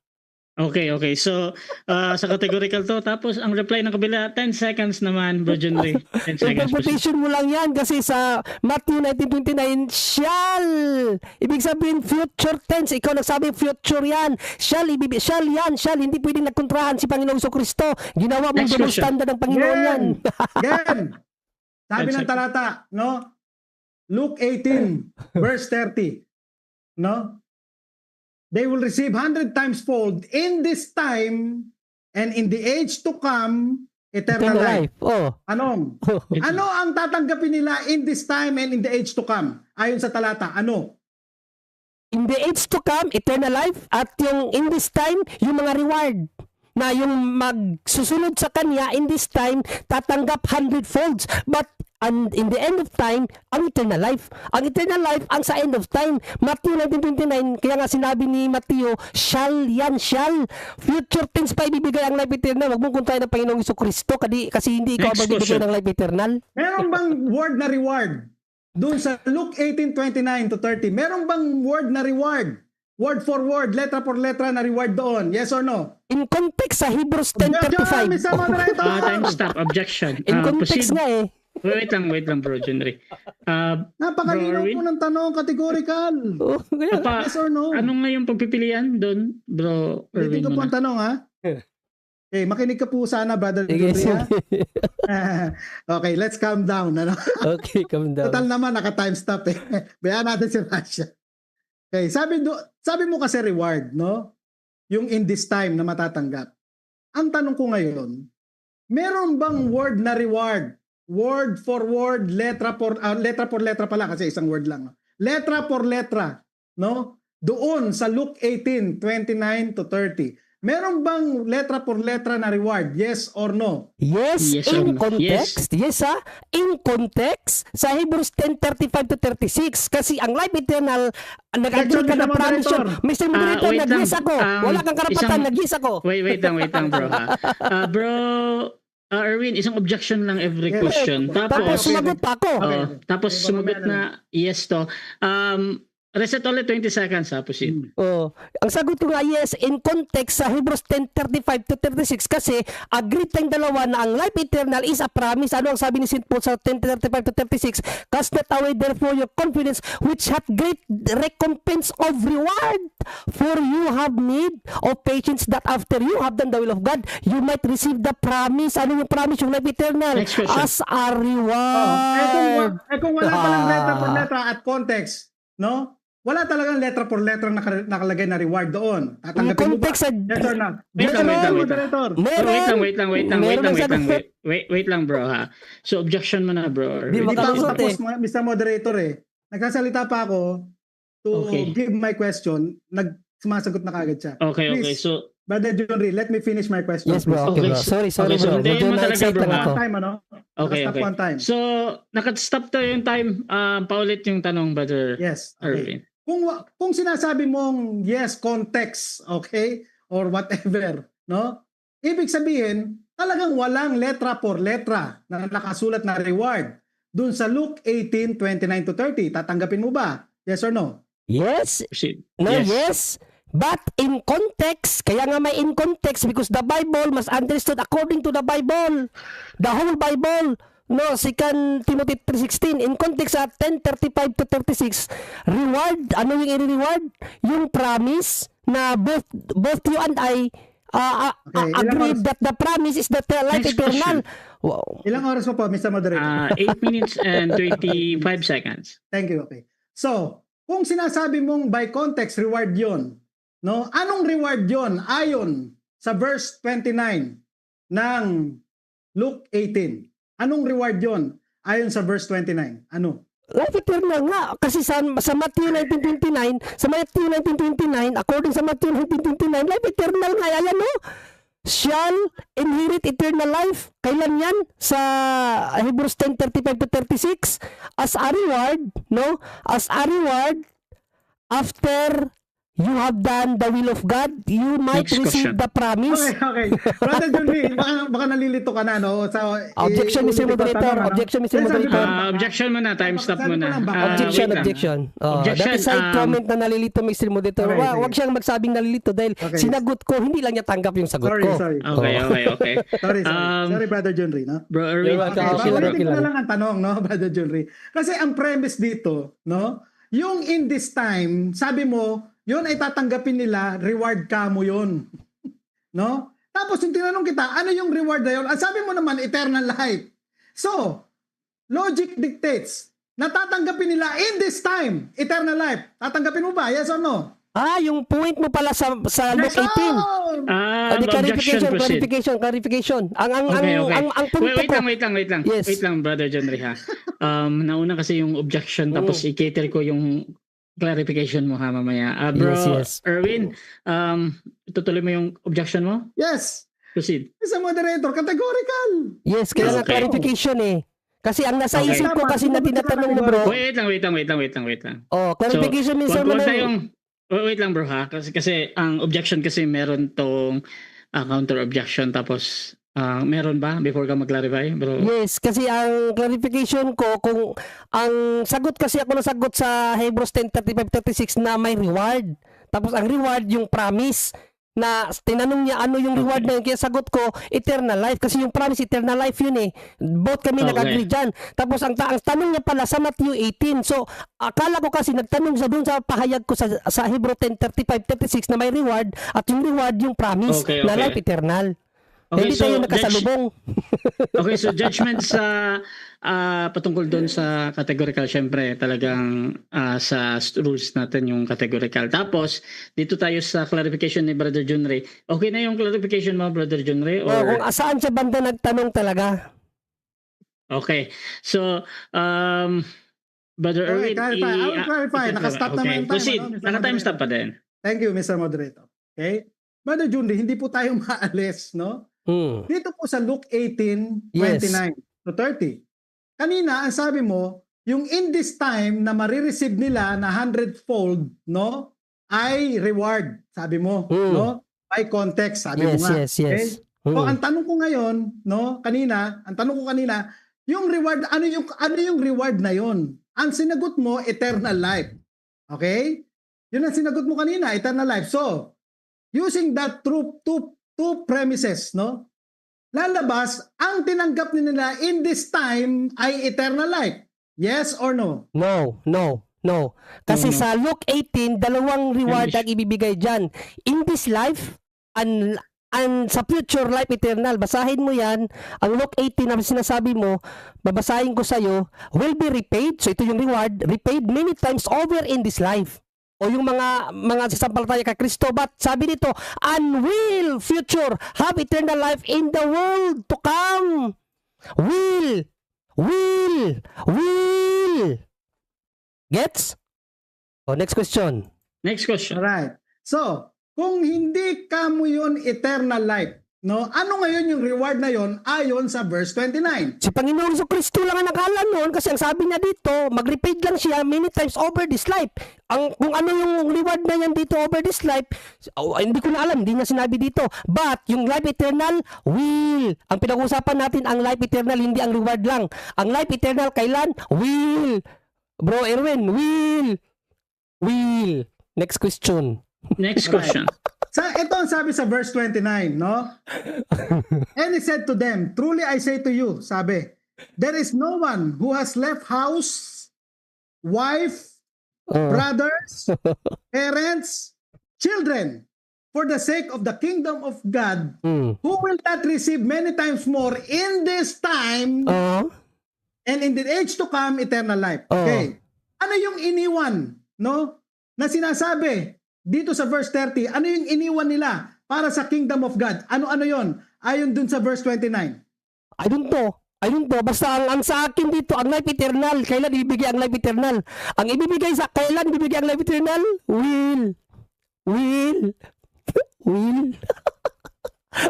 Okay. So, sa categorical to. Tapos, ang reply ng kabila, 10 seconds naman, Bro Junri. 10 seconds. Proceed.
Interpretation mo lang yan kasi sa Matthew 19:29, shall. Ibig sabihin future tense. Ikaw nagsabi future yan. Shall yan. Hindi pwedeng nagkontrahan si Panginoong Jesucristo. Ginawa mong
Next
double
question.
standard ng Panginoon yan.
Again. Sabi
10
ng talata, no? Luke 18, verse 30. No? They will receive 100 times fold in this time and in the age to come eternal life.
Oh.
Ano ang tatanggapin nila in this time and in the age to come? Ayon sa talata, ano?
In the age to come, eternal life. At yung in this time, yung mga reward. na yung magsusunod sa kanya in this time tatanggap 100 folds, but and in the end of time ang eternal life ang sa end of time. Matthew 19:29, kaya nga sinabi ni Matthew, shall future tense pa ibibigay ang life eternal. Wag mong kuntahin ng Panginoong Jesucristo kasi hindi ikaw
Next
magbibigay
question.
ng life eternal.
Meron bang word na reward? Doon sa Luke 18:29 to 30, meron bang word na reward? Word for word, letra for letra na reward doon. Yes or no?
In context sa Hebrews
Objection,
10:35.
Mr. Moderator!
Time stop. Objection.
In
Proceed.
context nga eh.
Wait lang bro, Junri.
Napakalinaw
Bro,
po ng tanong, categorical.
Oh, kaya nga.
Yes or no?
Ano nga yung pagpipilian doon, bro?
Ulitin ko po
Erwin,
ang tanong, ha? Okay, makinig ka po sana, Brother
Sige,
Juri, ha?
sige.
Okay, let's calm down. Ano?
Okay, calm down.
Total naman, naka-time stop eh. Bayaan natin si Rasha. Okay, sabi mo kasi reward, no? Yung in this time na matatanggap. Ang tanong ko ngayon, meron bang word na reward? Word for word, letra for letra pala kasi isang word lang. No? Letra for letra, no? Doon sa Luke 18:29 to 30. Meron bang letra por letra na reward? Yes or no?
Yes,
Yes or
in
no?
context. Yes, in context sa Hebrews 10:35 to 36 kasi ang life eternal nag-agree ka na
Mr.
promise yun.
Moderator.
Mr. Moderator,
Wait lang.
nag-yes ako. Wala kang karapatan,
Isang-
nag-yes ako.
Wait lang bro ha. Bro, Erwin, isang objection lang every
Yes.
question.
Tapos
Tapos,
sumagot pa ako.
Okay.
tapos
Okay,
sumagot
mamaya
na yes to. Reset ulit 20 seconds ha, proceed.
Oh, ang sagot ko nga yes in context sa Hebrews 10:35 to 36 kasi agree tayong dalawa na ang life eternal is a promise. Ano ang sabi ni St. Paul sa 10:35 to 36? Cast not away therefore your confidence which hath great recompense of reward. For you have need of patience that after you have done the will of God, you might receive the promise. Ano yung promise? Yung life eternal.
Next question.
As a
Oh,
reward.
kung wala palang letra por letra at context, no? Wala talagang letra por letra nakalagay na reward doon.
Yung
Tatanggapin mo ba?
context sa...
Yes or no?
Wait
Yes
lang,
or
wait
no,
lang.
moderator?
Meron.
Wait lang bro ha. So objection mo na bro.
Di
Hindi
ba
pa ako
Makalusot
tapos, Mr. Moderator eh. Nagsasalita pa ako to
Okay.
give my question. Sumasagot na kagad siya.
Okay.
Please.
So
Brother John Ray, let me finish my question.
Yes bro, okay
Okay,
bro.
so-
Sorry
okay, so
bro.
hintayin
Medyo
mo talaga,
na-excite
bro,
lang
ha?
ako.
One time, ano?
okay.
Stop one time.
So naka-stop to yung time. Paulit yung tanong, brother
Yes. Okay.
Erwin.
Kung sinasabi mong yes, context, okay? Or whatever, no? Ibig sabihin, talagang walang letra por letra na nakasulat na reward. Doon sa Luke 18:29 to 30, tatanggapin mo ba? Yes or no?
Yes.
Proceed.
No, yes. But in context, kaya nga may in context because the Bible must understood according to the Bible. The whole Bible. No, 2 Timothy 3:16 in context at 10:35 to 36 reward, ano yung i-reward? Yung promise na both you and I
ilang
agreed
oras?
that the promise is the life
Next
eternal.
question.
Wow.
Ilang oras pa po, Mr. Moderator?
8 minutes and 25 seconds.
Thank you. Okay. So, kung sinasabi mong by context reward 'yon, no? Anong reward 'yon ayon sa verse 29 ng Luke 18? Anong reward 'yon ayon sa verse 29? Ano?
Life eternal nga kasi sa Matthew 19:29, sa Matthew 19:29, according sa Matthew 19:29, life eternal nga ayan no. Shall inherit eternal life. Kailan yan? Sa Hebrews 10:35 to 36 as a reward, no? As a reward after you have done the will of God, you might
Next
receive
question.
the promise.
Okay. Brother John Lee, baka nalilito ka na, no? So,
Objection, Mr. Moderator. Objection, Mr. Moderator.
Objection mo na, time stop mo na.
Objection,
wait lang.
objection.
Objection,
That is side comment na nalilito, Mr. Moderator.
Okay, okay.
Wag siyang magsabing nalilito dahil
Okay.
sinagot ko, hindi lang niya tanggap yung sagot
Sorry,
ko.
sorry.
Okay.
Sorry.
Um,
Sorry, Brother John Ray, no?
Bro Erwin,
You're welcome.
Okay,
Okay lang,
ulitin ko
lang.
na lang ang tanong, no, Brother John Ray. Kasi ang premise dito, no, yung in this time, sabi mo, yun ay tatanggapin nila, reward ka mo yun. No? Tapos yung tinanong kita, ano yung reward na yun? Ang sabi mo naman, eternal life. So, logic dictates, natatanggapin nila in this time, eternal life. Tatanggapin mo ba? Yes or no?
Yung point mo pala sa Luke 18.
objection, proceed.
Clarification. Ang
Okay.
punto
Wait
ko.
lang.
Yes.
Wait lang, Brother John Ray ha. Nauna kasi yung objection tapos i-cater ko yung clarification mo ha mamaya. Bro,
Yes.
Erwin, itutuloy mo yung objection mo?
Yes.
Proceed.
Mr. Moderator, categorical.
Yes, kaya nga
Okay.
clarification eh. Kasi ang nasa
Okay.
isip ko kasi na tinatanong mo, bro.
Wait lang.
Oh, clarification Mr.
Wag
Manalo.
tayong wait lang bro ha kasi ang objection kasi meron tong counter objection tapos meron ba before ka mag-clarify bro?
Yes, kasi ang clarification ko kung ang sagot kasi ako nasagot sa Hebrews 10:35-36 na may reward. Tapos ang reward yung promise na tinanong niya ano yung reward na yun. Kaya sagot ko, eternal life. Kasi yung promise, eternal life yun eh. Both kami
Okay.
nag-agree dyan. Tapos ang tanong niya pala sa Matthew 18. So, akala ko kasi nagtanong siya dun sa pahayag ko sa Hebrew 10:35-36 na may reward at yung reward yung promise
Okay,
na
okay.
life eternal.
Okay,
Hindi
so
tayo nakasalubong.
Okay, so judgment sa patungkol doon sa categorical, syempre talagang sa rules natin yung categorical. Tapos, dito tayo sa clarification ni Brother John Ray. Okay na yung clarification mo, Brother John Ray?
Kung saan siya banda nagtanong talaga.
Okay. So, Brother
Okay,
Erwin,
clarify. I will clarify. Nakastop naman yung time,
Proceed.
ano, Mr.
Naka-time
Moderator.
stop pa din.
Thank you, Mr. Moderator. Okay? Brother Junri, hindi po tayo maalis, no? Dito po sa Luke 18:29 to 30. Kanina, ang sabi mo, yung in this time na marireceive nila na 100-fold, no? Ay reward, sabi mo, no? By context, sabi mo nga.
Yes.
So, ang tanong ko ngayon, no, ang tanong ko kanina, yung reward, ano yung reward na yon? Ang sinagot mo, eternal life. Okay? Yun ang sinagot mo kanina, eternal life. So, using that two premises, no? Lalabas, ang tinanggap nila in this time ay eternal life. Yes or no?
No. Kasi
No.
sa Luke 18, dalawang reward
English.
ang ibibigay dyan. In this life, and sa future life eternal. Basahin mo yan. Ang Luke 18 na sinasabi mo, babasahin ko sa'yo, will be repaid. So ito yung reward, repaid many times over in this life. O yung mga sasampalataya kay Kristo. But sabi dito, and will future have eternal life in the world to come. Will. Gets? O, next question.
Next question.
Alright. So, kung hindi ka mo yun eternal life, no? Ano ngayon yung reward na yon ayon sa verse 29?
Si Panginoon Kristo lang ang nakaalam noon kasi ang sabi niya dito, mag-repaid lang siya many times over this life. Kung ano yung reward na yan dito over this life, hindi ko na alam, hindi niya sinabi dito. But, yung life eternal, will. Ang pinag-uusapan natin, ang life eternal, hindi ang reward lang. Ang life eternal, kailan? Will. Bro, Erwin, will. Next question.
Next question.
Ito ang sabi sa verse 29, no? And he said to them, truly I say to you, sabi, there is no one who has left house, wife, brothers, parents, children, for the sake of the kingdom of God, who will not receive many times more in this time and in the age to come, eternal life. Okay. Ano yung iniwan, no? Na sinasabi dito sa verse 30, ano yung iniwan nila para sa kingdom of God? Ano-ano yon? Ayon dun sa verse 29.
I don't know. Basta ang sa akin dito, ang life eternal. Kailan ibibigay ang life eternal? Ang ibibigay kailan ibibigay ang life eternal? Will.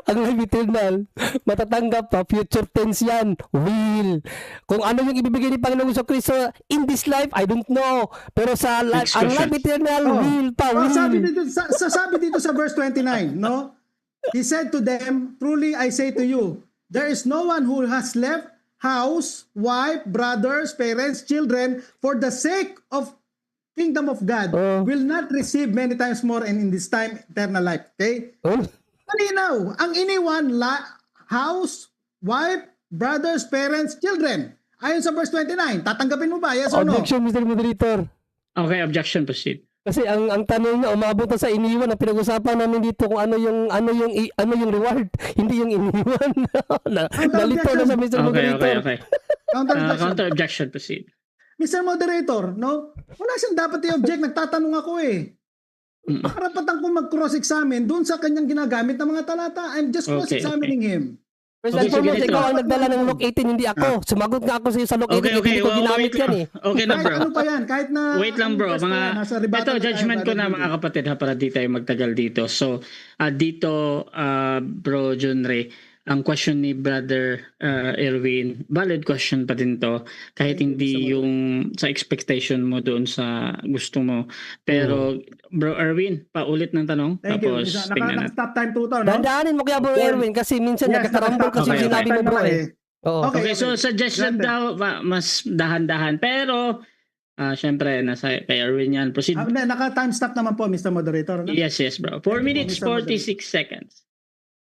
Ang life eternal, matatanggap pa, future tense yan. Will. Kung ano yung ibibigay ni Panginoong Kristo in this life, I don't know. Pero sa
Next
ang
question.
life eternal, will pa, will.
Sabi dito sa verse 29, no? He said to them, truly I say to you, there is no one who has left house, wife, brothers, parents, children, for the sake of kingdom of God, will not receive many times more and in this time eternal life. Okay? Malinaw, ang iniwan, house, wife, brothers, parents, children. Ayon sa verse 29, tatanggapin mo ba? Yes or no?
Objection, Mr. Moderator.
Okay, objection, proceed.
Kasi ang tanong niya, umabot na sa iniwan, ang pinag-usapan namin dito kung ano yung reward, hindi yung iniwan. Nalito na sa Mr. Moderator.
Okay. Counter objection, proceed.
Mr. Moderator, no? Wala siyang dapat i-object, nagtatanong ako eh. Karapatan ko mag-cross-examine doon sa kanyang ginagamit ng mga talata. I'm just cross-examining him.
First
Okay,
and foremost,
sige,
ikaw
ito.
ang nagdala ng Luke 18, hindi ako. Sumagot nga ako sa iyo sa Luke 18,
Okay,
hindi ko ginamit
wait
yan
lang.
eh.
Okay na
Kahit
bro.
ano pa yan, kahit na...
Wait lang bro,
anong verse pa yan, nasa rebuttal
ito
na tayo,
judgment ko
Brother
na
Junri.
mga kapatid ha, para di tayo magtagal dito. So, dito bro Junre, ang question ni brother Erwin, valid question pa din to, kahit hindi yung sa expectation mo doon sa gusto mo. Pero bro Erwin, paulit ng tanong,
Thank you.
tapos tingnan natin.
Naka-stop time 2 to, no?
Dandaanin mo kaya bro Erwin kasi minsan
Yes,
nagkakarambol kasi
Okay,
sinabi mo
Time
bro
naman
eh. Oo.
Okay, so suggestion
Granted.
daw mas dahan-dahan, pero syempre nasa kay Erwin yan. Proceed.
Naka-time stop naman po, Mr. Moderator. No?
Yes, bro. 4
Thank you po,
minutes
Mr. Moderator.
46 seconds.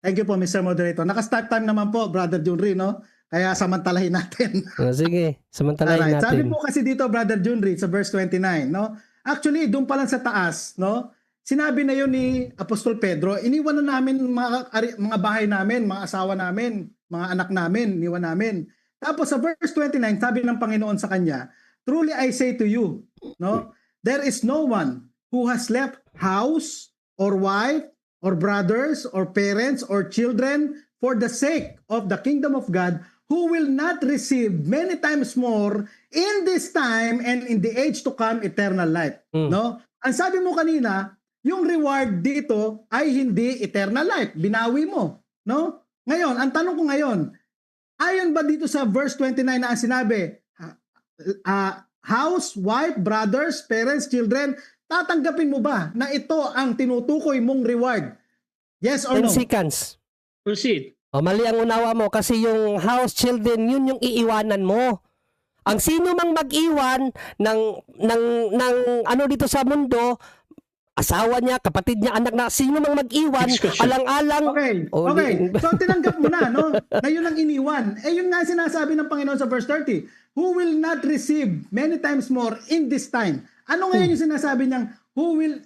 Thank you po, Mr. Moderator. Naka-start time naman po, Brother Junri, no? Kaya samantalahin natin.
Sige, samantalahin
Alright. Sabi
natin.
po kasi dito, Brother Junri, sa verse 29, no? Actually, doon pa lang sa taas, no? Sinabi na yun ni Apostol Pedro, iniwan na namin mga bahay namin, mga asawa namin, mga anak namin, iniwan namin. Tapos sa verse 29, sabi ng Panginoon sa kanya, truly I say to you, no? There is no one who has left house or wife or brothers or parents or children for the sake of the kingdom of God who will not receive many times more in this time and in the age to come eternal life. No? Ang sabi mo kanina, yung reward dito ay hindi eternal life. Binawi mo. No? Ngayon, ang tanong ko ngayon, ayon ba dito sa verse 29 na ang sinabi, house, wife, brothers, parents, children, tatanggapin mo ba na ito ang tinutukoy mong reward? Yes or
10
no?
seconds.
Proceed.
O, mali ang unawa mo kasi yung house children, yun yung iiwanan mo. Ang sino mang mag-iwan ng ano dito sa mundo, asawa niya, kapatid niya, anak na, sino mang mag-iwan,
Next question.
alang-alang.
Okay,
O,
okay.
di-
So tinanggap mo na, no? Na yun ang iniwan. Eh yun nga sinasabi ng Panginoon sa verse 30, who will not receive many times more in this time. Ano ngayon yung sinasabi niyang, who will,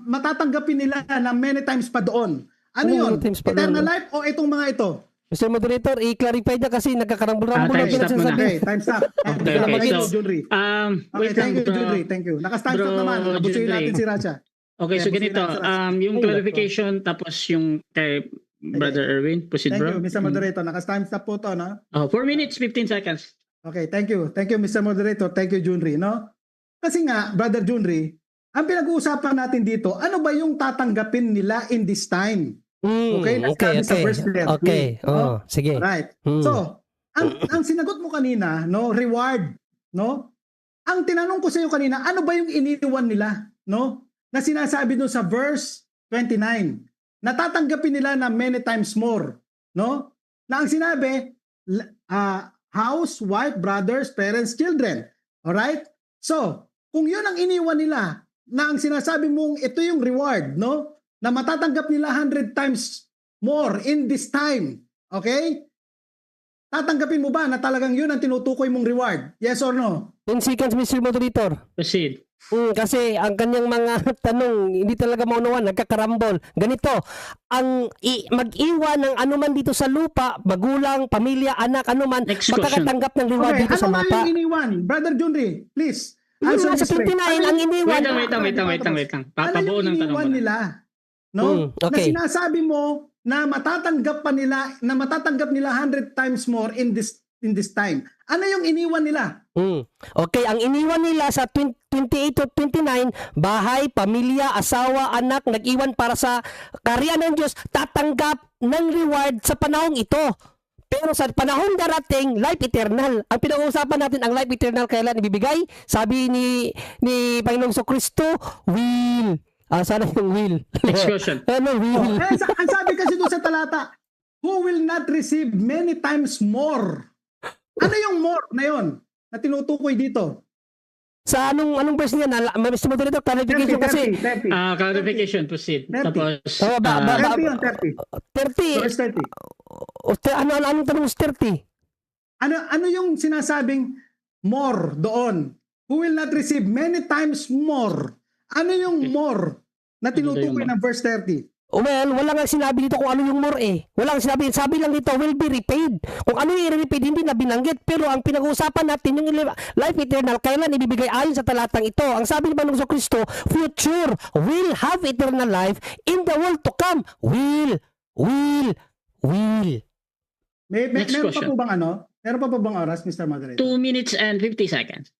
matatanggapin nila na many times pa doon. Ano
Ano
yun?
many times pa
Eternal
doon?
life o itong mga ito?
Mr. Moderator, i-clarify niya kasi nagkakarambol-rambol
time
ang
stop muna.
pinagsasabi.
Okay, time stop.
Okay,
Thank you,
so,
Junri.
wait
Okay, thank
lang,
you,
bro.
Junri. Thank you. Naka-time stop
Bro,
naman. Abusuin
Junri.
natin si Racha.
Okay, so
Yeah,
ganito, yung
Ay,
clarification tapos yung kay Brother Erwin, proceed
Thank
bro.
you, Mr. Moderator. Naka-time stop po to, no?
4 minutes 15 seconds.
Okay, thank you. Thank you, Mr. Moderator. Thank you, Junri, no? Kasi nga, Brother Junri, ang pinag-uusapan natin dito, ano ba yung tatanggapin nila in this time? Okay, nasabi sa verse 30.
Okay,
No?
sige.
Right.
Hmm.
So, ang sinagot mo kanina, no, reward, no? Ang tinanong ko sa iyo kanina, ano ba yung iniwan nila, no? Na sinasabi doon sa verse 29. Natatanggapin nila na many times more, no? Na ang sinabi, house, wife, brothers, parents, children. All right? So, kung 'yun ang iniwan nila, na ang sinasabi mong ito yung reward, no? Na matatanggap nila 100 times more in this time. Okay? Tatanggapin mo ba na talagang 'yun ang tinutukoy mong reward? Yes or no?
10 seconds, Mr. Moderator.
Proceed.
Kasi ang kanyang mga tanong, hindi talaga maunawan, nagkakarambol. Ganito, mag-iwan ng anuman dito sa lupa, magulang, pamilya, anak, anuman,
Next question.
makakatanggap ng reward
Okay,
dito sa
ano nga
lupa.
yung iniwan? Brother Junri, please.
Yung
Answer
nasa
this straight.
29,
Ano
ang
yung-
iniwan.
Wait lang.
Ano
Papabuo
yung
ng tanong
iniwan
mo.
nila? No?
Okay.
Na sinasabi mo na matatanggap nila 100 times more in this time. Ano yung iniwan nila?
Okay, ang iniwan nila sa 28 to 29, bahay, pamilya, asawa, anak, nag-iwan para sa kaharian ng Diyos, tatanggap ng reward sa panahong ito. Pero sa panahon darating, life eternal. Ang pinag-uusapan natin, ang life eternal kailan ibibigay? Sabi ni Panginoong Kristo, will. Sana yung will.
Next question.
Ano, will?
Ang sabi kasi doon sa talata, who will not receive many times more. Ano yung more na yon na tinutukoy dito?
Sa anong verse niya? Mr. Moderator, clarification kasi.
30.
Clarification, proceed.
30.
Tapos,
30 yun, 30.
30.
Verse 30.
Anong tanong mo sa 30?
Ano yung sinasabing more doon? Who will not receive many times more? Ano yung more na tinutukoy ng verse 30?
Well, wala nga sinabi dito kung ano yung more eh. Wala nga sinabi. Sabi lang dito, will be repaid. Kung ano yung i-repaid, hindi na binanggit. Pero ang pinag-uusapan natin, yung life eternal, kailan ibibigay ayon sa talatang ito. Ang sabi ni Panginoong Kristo, future will have eternal life in the world to come. Will.
Next
meron pa
question.
po bang Meron pa bang oras, Mr. Moderator?
2 minutes and 50 seconds.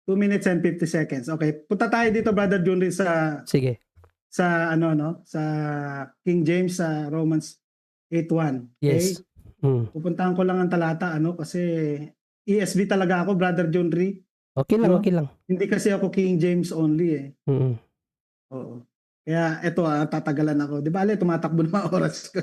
2 minutes and 50 seconds. Okay, punta tayo dito, Brother Junri, sa
Sige.
sa sa King James, sa Romans 8:1. Okay?
Yes. Mm.
Pupuntahan ko lang ang talata kasi ESV talaga ako, Brother Junri.
Okay lang,
No?
okay lang.
Hindi kasi ako King James only eh.
Mm.
Oo. Kaya eto tatagalan ako. Di ba, tumatakbo na mga oras ko.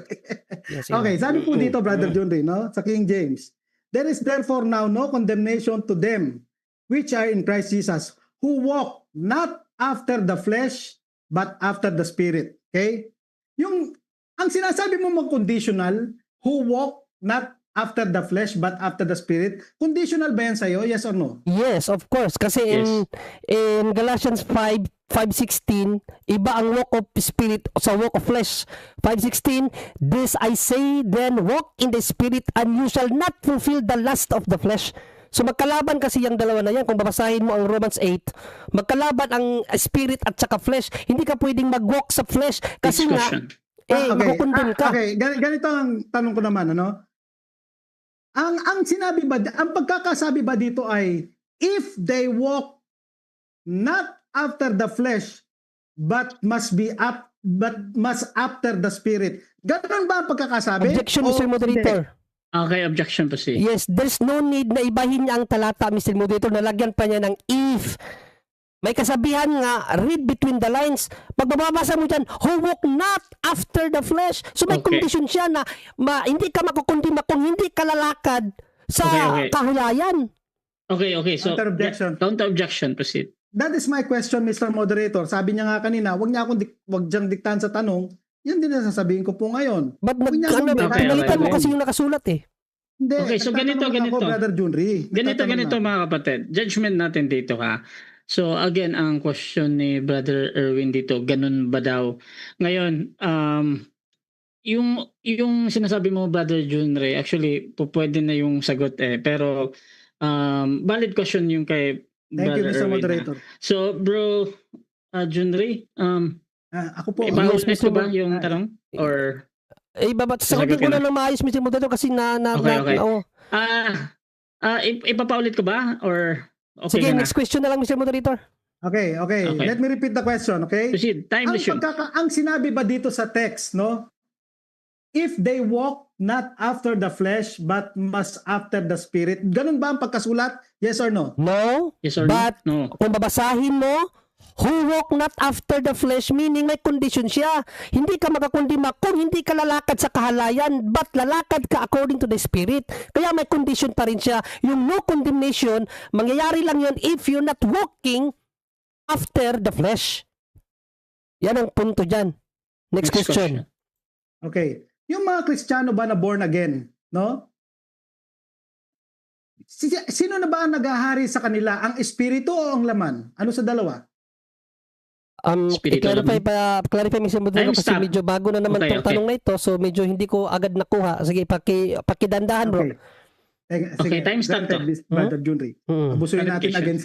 Yes,
Okay, sabi po dito, Brother Junri, no? Sa King James. There is therefore now no condemnation to them which are in Christ Jesus, who walk not after the flesh, but after the Spirit. Okay? Ang sinasabi mo conditional, who walk not after the flesh, but after the Spirit, conditional ba yan sa'yo? Yes or no?
Yes, of course. Kasi in Galatians 5:16, iba ang walk of spirit sa walk of flesh. 5:16, this I say then, walk in the spirit, and you shall not fulfill the lust of the flesh. So magkalaban kasi yung dalawa na yan. Kung babasahin mo ang Romans 8, magkalaban ang spirit at saka flesh. Hindi ka pwedeng mag-walk sa flesh kasi
Next question.
makukundin ka.
Okay, ganito ang tanong ko naman, Ang sinabi ba, ang pagkakasabi ba dito ay, if they walk not after the flesh, but must after the Spirit. Ganun ba ang pagkakasabi?
Objection,
O
Mr. Moderator.
Okay, objection po si.
Yes, there's no need na ibahin niya ang talata, Mr. Moderator, nalagyan pa niya ng if. May kasabihan nga, read between the lines. Pag mababasa mo dyan, who walk not after the flesh. So may
Okay.
condition siya na hindi ka makukundima kung hindi ka lalakad sa
Okay.
kahulayan.
Okay. So,
Counter objection.
Counter objection, proceed.
That is my question, Mr. Moderator. Sabi niya nga kanina, wag diyang diktahan sa tanong. Yan din ang sasabihin ko po ngayon.
But
Huwag niya akong
Okay,
pinalitan mo
okay.
kasi yung nakasulat eh.
Hindi.
Okay, so
nagtatanong
ganito.
Ako, Brother Junri.
Ganito mga kapatid. Judgment natin dito ha. So again, ang question ni Brother Erwin dito, ganun ba daw? Ngayon, yung sinasabi mo, Brother Junre, actually, pwede na yung sagot pero valid question yung kay
Thank you,
Brother
Mr.
Erwin.
Moderator.
So, bro, Junre,
Ako po.
ipaulit
Yes,
ko
Mr.
ba yung tanong? Or,
Sagutin ko na ng maayos, Mr. Moderator, kasi
Okay.
oo.
ipapaulit ko ba? Or, okay
Sige,
ka na?
next question na lang, Mr. Moderator.
Okay.
Okay.
Let me repeat the question, okay?
Proceed, time machine.
Ang sinabi ba dito sa text, no? If they walk not after the flesh, but must after the Spirit. Ganun ba ang pagkasulat? Yes or no?
No,
Yes or
but
no?
kung babasahin mo, who walk not after the flesh, meaning may condition siya. Hindi ka makakundima kung hindi ka lalakad sa kahalayan, but lalakad ka according to the Spirit. Kaya may condition pa rin siya. Yung no condemnation, mangyayari lang yun if you're not walking after the flesh. Yan ang punto dyan. Next question.
Okay. Yung mga Kristiyano ba na born again, no? Sino na ba ang naghahari sa kanila? Ang espiritu o ang laman? Ano sa dalawa?
Spiritual
I-clarify Mr. Moderator
Time
kasi
stop.
medyo bago na naman
Okay,
itong tanong na ito, so medyo hindi ko agad nakuha. Sige, pakidandahan bro.
Okay,
time stop to.
Brother Junri.
Mm.
Abusuin natin
Clarification.
again.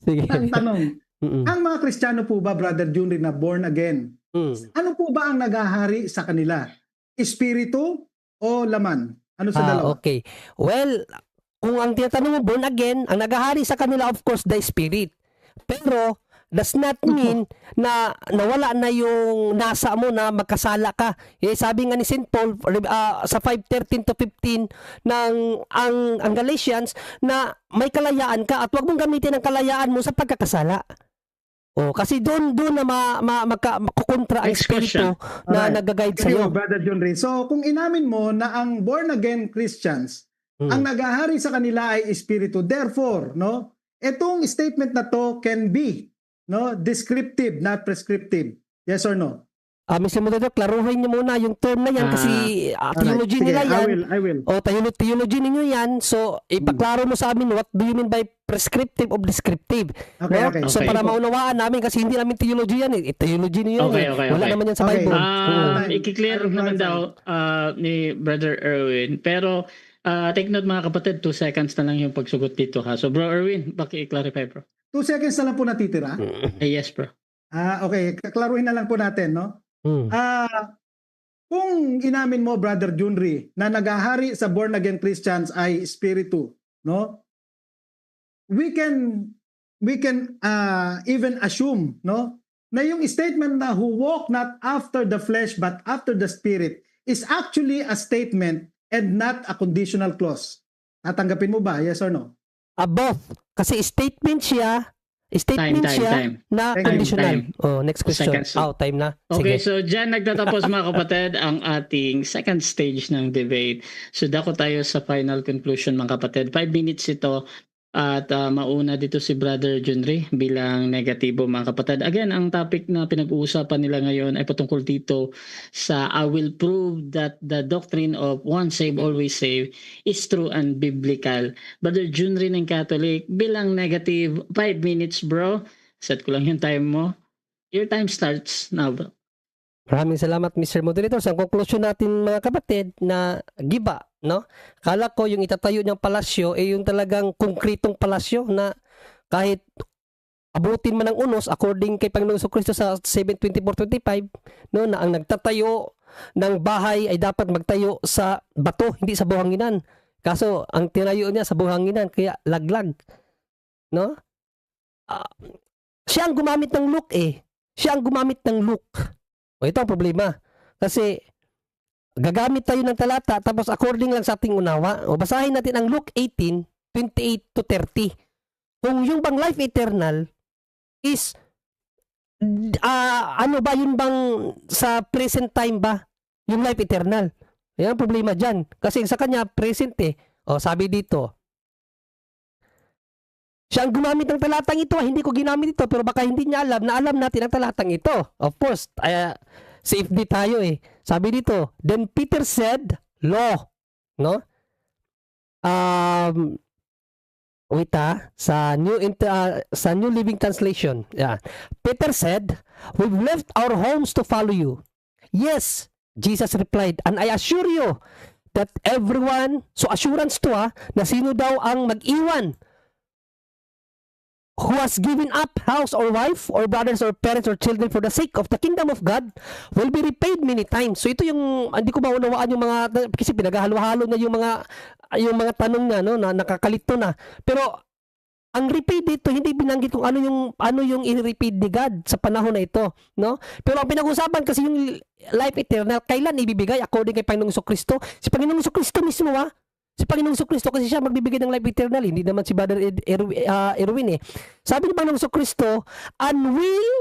Sige.
Ang tanong,
Mm-mm.
ang mga Kristiyano po ba, Brother Junri, na born again,
Mm.
ano po ba ang naghahari sa kanila? Espiritu o laman? Ano sa dalawa?
Okay. Well, kung ang tinatanong mo born again, ang naghahari sa kanila of course the Spirit. Pero does not mean na nawala na yung nasa mo na magkasala ka. Sabi nga ni St. Paul sa 5:13 to 15 ng ang Galatians na may kalayaan ka at wag mong gamitin ang kalayaan mo sa pagkakasala. Kasi doon na makukontra ang
Next
espiritu
question.
na
Alright.
nag-guide sa
Thank you,
iyo.
Brother Junri. So, kung inamin mo na ang born again Christians, ang naghahari sa kanila ay espiritu. Therefore, no, itong statement na to can be descriptive, not prescriptive. Yes or no?
Mr. Moderator, klaruhin niyo muna yung term na yan kasi theology
Sige,
nila yan.
I will.
O theology ninyo yan. So, ipaklaro mo sa amin what do you mean by prescriptive or descriptive.
Okay,
No?
okay.
So,
Okay.
para maunawaan namin kasi hindi namin theology yan eh. Theology niyo yan
Okay,
eh.
okay,
Wala
okay.
naman yan sa
Okay.
Bible.
I-clear
I'll
naman
clarify.
daw ni Brother Erwin. Pero take note mga kapatid, 2 seconds na lang yung pagsugot dito ha. So Bro Erwin, paki-clarify bro.
2 seconds na lang po natitira.
Yes bro.
Okay. Kaklaruhin na lang po natin, no?
Mm.
kung inamin mo, Brother Junri, na naghahari sa born again Christians ay spiritu, no? We can even assume, no, na yung statement na who walk not after the flesh but after the spirit is actually a statement and not a conditional clause. Tatanggapin mo ba? Yes or no?
Both. Kasi statement siya
Time.
na
Time,
conditional.
time.
Oh, next question.
Seconds.
Time na.
Okay,
Sige.
so dyan nagtatapos mga kapatid ang ating second stage ng debate. So dako tayo sa final conclusion mga kapatid. 5 minutes ito at mauna dito si Brother Junri bilang negatibo mga kapatid. Again, ang topic na pinag-uusapan nila ngayon ay patungkol dito sa I will prove that the doctrine of once saved, always saved is true and biblical. Brother Junri ng Catholic bilang negative, 5 minutes bro. Set ko lang yung time mo. Your time starts now bro.
Maraming salamat, Mr. Moderator. Sa conclusion natin mga kapatid na giba, no? Kala ko yung itatayo niyang palasyo yung talagang konkretong palasyo na kahit abutin man ng unos according kay Panginoong Kristo sa 7:24-25, no, na ang nagtatayo ng bahay ay dapat magtayo sa bato, hindi sa buhanginan. Kaso ang tinayo niya sa buhanginan kaya laglag, no? Siya ang gumamit ng look Siya ang gumamit ng look. O ito ang problema. Kasi gagamit tayo ng talata tapos according lang sa ating unawa. O basahin natin ang Luke 18:28-30. Kung yung bang life eternal is ano ba yun bang sa present time ba? Yung life eternal. Yan ang problema dyan. Kasi sa kanya present O sabi dito, siya ang gumamit ng talatang ito. Hindi ko ginamit ito pero baka hindi niya alam na alam natin ang talatang ito. Of course, CFD tayo Sabi dito, then Peter said, law. No? Wait sa New Living Translation. Yeah. Peter said, we've left our homes to follow you. Yes, Jesus replied, and I assure you that everyone, so assurance to na sino daw ang mag-iwan who has given up house or wife or brothers or parents or children for the sake of the kingdom of God will be repaid many times. So ito yung hindi ko maunawaan yung mga kasi pinaghalo-halo na yung mga tanong niya no na nakakalito na. Pero ang repaid dito hindi binanggit kung ano yung i-repaid ni God sa panahon na ito, no? Pero ang pinag-usapan kasi yung life eternal kailan ibibigay according kay Panginoong Kristo. Si Panginoong Kristo mismo si Panginoong Kristo kasi siya magbibigay ng life eternal, hindi naman si Brother Erwin Sabi ni Panginoong Kristo, and will,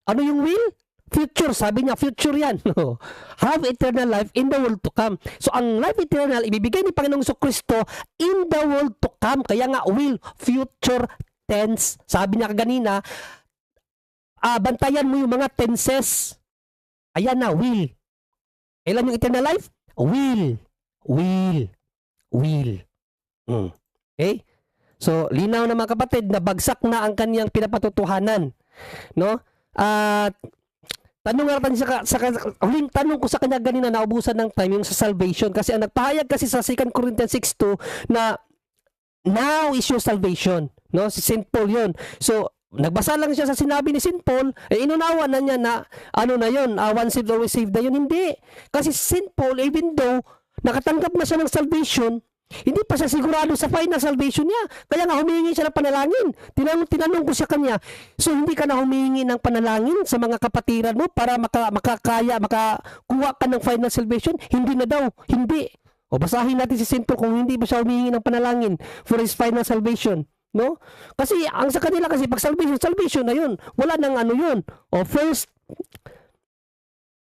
ano yung will? Future, sabi niya, future yan. Have eternal life in the world to come. So, ang life eternal, ibibigay ni Panginoong Kristo in the world to come. Kaya nga, will, future tense. Sabi niya kaganina, bantayan mo yung mga tenses. Ayan na, will. Kailan yung eternal life? Will. Okay? So, linaw na mga kapatid na bagsak na ang kaniyang pinapatutuhanan. No? At tanong natin sa huling tanong ko sa kanya ganina naubusan ng time yung sa salvation kasi ang nagpahayag kasi sa 2 Corinthians 6:2 na now is your salvation, no? Si St. Paul 'yon. So nagbasa lang siya sa sinabi ni St. Paul, inunawa na niya na ano na 'yon, once saved always saved na 'yon. Hindi. Kasi St. Paul even though nakatanggap na siya ng salvation, hindi pa siya sigurado sa final salvation niya. Kaya nga humingi siya ng panalangin. Tinanong ko siya kanya, so hindi ka na humingi ng panalangin sa mga kapatiran mo para makakuha ka ng final salvation? Hindi na daw. Hindi. O basahin natin si St. Paul kung hindi ba siya humingi ng panalangin for his final salvation. No? Kasi ang sa kanila kasi pag salvation na yun. Wala nang ano yun. O first,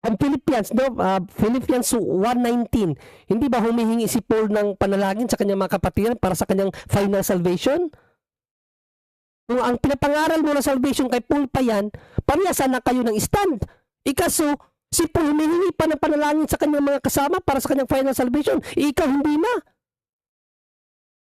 ang Philippians 1:19, hindi ba humihingi si Paul ng panalangin sa kanyang mga kapatiran para sa kanyang final salvation? Kung ang pinapangaral mo na salvation kay Paul pa yan, pariyasan na kayo ng stand. Ikaso, si Paul humihingi pa ng panalangin sa kanyang mga kasama para sa kanyang final salvation. Ikaw hindi na.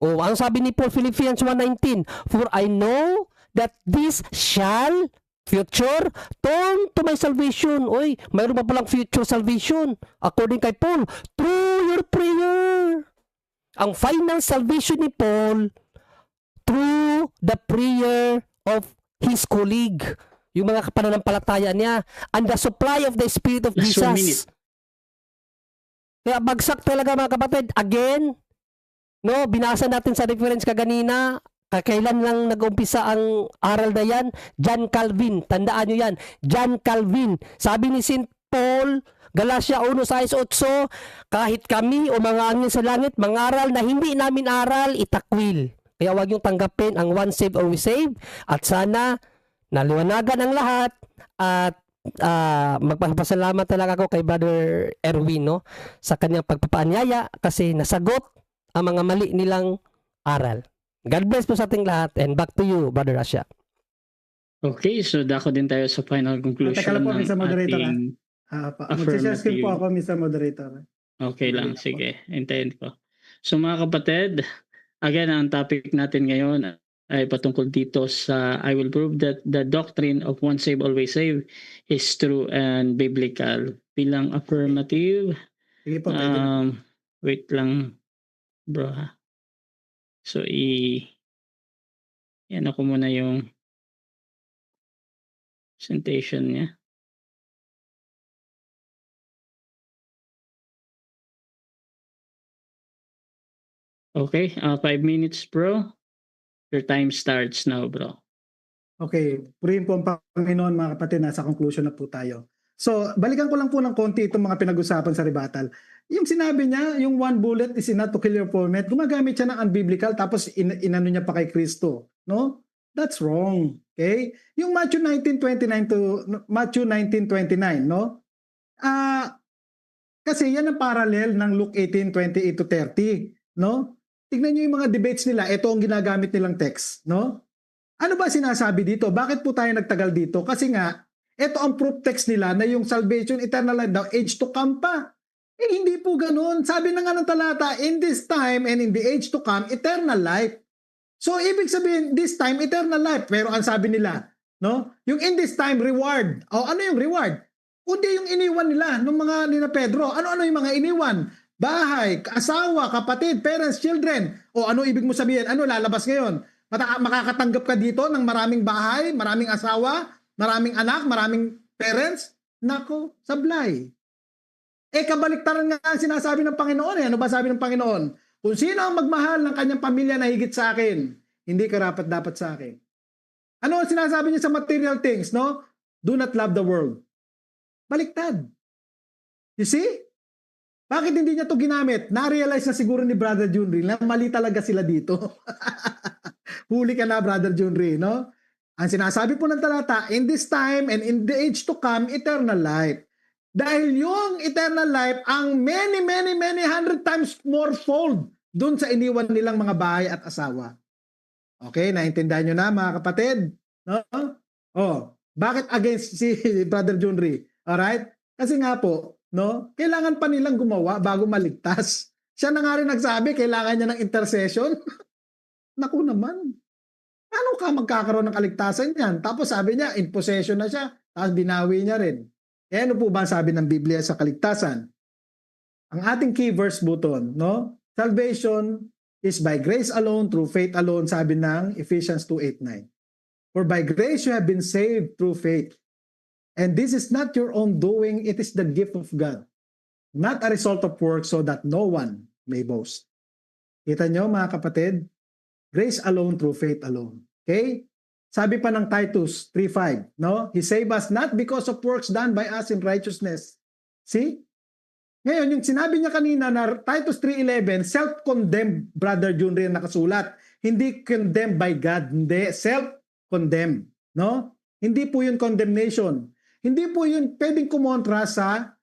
O, ang sabi ni Paul, Philippians 1:19, for I know that this shall future turn to my salvation. Oy, mayroon pa palang future salvation according kay Paul through your prayer. Ang final salvation ni Paul through the prayer of his colleague, yung mga pananampalataya niya, and the supply of the Spirit of
Last 1 minute.
Jesus. Kaya bagsak talaga mga kapatid. Again, no, binasa natin sa reference kaganina, kailan lang nag-umpisa ang aral na yan? John Calvin. Tandaan nyo yan. John Calvin. Sabi ni St. Paul, Galatia 1:6-8, kahit kami o mga angel sa langit, mangaral na hindi namin aral, itakwil. Kaya huwag yung tanggapin ang once saved, always saved. At sana, naliwanagan ang lahat. At magpapasalamat talaga ako kay Brother Erwin, no, sa kanyang pagpapaanyaya kasi nasagot ang mga mali nilang aral. God bless po sa ating lahat, and back to you, Brother Asya.
Okay, so dako din tayo sa final conclusion
Teka lang po,
ng
Mr. Moderator,
ating...
Mag-share screen po ako, Mr. Moderator.
Okay lang, sige. Hintayin ko. So mga kapatid, again, ang topic natin ngayon ay patungkol dito sa I will prove that the doctrine of once saved, always saved is true and biblical. Bilang affirmative,
Sige po, pwede na.
wait lang, bro. So, yan ako muna yung presentation niya. Okay, 5 minutes, bro. Your time starts now, bro.
Okay, purihin po ang Panginoon mga kapatid, nasa conclusion na po tayo. So, balikan ko lang po ng konti itong mga pinag-usapan sa rebuttal. Yung sinabi niya, yung one bullet is enough to kill your opponent, gumagamit siya ng unbiblical tapos inano niya pa kay Kristo. No? That's wrong. Okay? Yung Matthew 19:29 to Matthew 19:29, no? Kasi yan ang parallel ng Luke 18:28 to 30, no? Tignan niyo yung mga debates nila, ito ang ginagamit nilang text, no? Ano ba sinasabi dito? Bakit po tayo nagtagal dito? Kasi nga, ito ang proof text nila na yung salvation, eternal life daw, age to come pa. Eh, hindi po ganun. Sabi na nga ng talata, in this time and in the age to come, eternal life. So, ibig sabihin, this time, eternal life. Pero ang sabi nila, no? Yung in this time, reward. O, ano yung reward? Kundi yung iniwan nila, ng mga nila Pedro. Ano-ano yung mga iniwan? Bahay, asawa, kapatid, parents, children. O, ano ibig mo sabihin? Ano lalabas ngayon? Makakatanggap ka dito ng maraming bahay, maraming asawa, maraming anak, maraming parents? Nako, sablay. Eh, kabaliktaran nga ang sinasabi ng Panginoon. Ano ba sabi ng Panginoon? Kung sino ang magmahal ng kanyang pamilya na higit sa akin, hindi karapat dapat sa akin. Ano ang sinasabi niya sa material things, no? Do not love the world. Baliktad. You see? Bakit hindi niya to ginamit? Na-realize na siguro ni Brother Junri na mali talaga sila dito. Huli ka na, Brother Junri, no? Ang sinasabi po ng talata, in this time and in the age to come, eternal life. Dahil yung eternal life, ang many, many, many 100 times more fold dun sa iniwan nilang mga bahay at asawa. Okay, naintindihan nyo na mga kapatid? No? Oh, bakit against si Brother Junri? Alright? Kasi nga po, no? Kailangan pa nilang gumawa bago maligtas. Siya na nga rin nagsabi, kailangan niya ng intercession. Naku naman. Paano ka magkakaroon ng kaligtasan yan? Tapos sabi niya, in possession na siya. Tapos binawi niya rin. Eh ano po ba sabi ng Biblia sa kaligtasan? Ang ating key verse button, no? Salvation is by grace alone, through faith alone, sabi ng Ephesians 2:8-9. For by grace you have been saved through faith. And this is not your own doing, it is the gift of God. Not a result of work, so that no one may boast. Kita nyo mga kapatid? Grace alone through faith alone. Okay? Sabi pa ng Titus 3:5, no? He saved us not because of works done by us in righteousness. See? Ngayon, yung sinabi niya kanina na Titus 3:11, self-condemned, Brother Junri ang nakasulat. Hindi condemned by God, hindi. Self-condemned, no? Hindi po yun condemnation. Hindi po yun pwedeng kumontra sa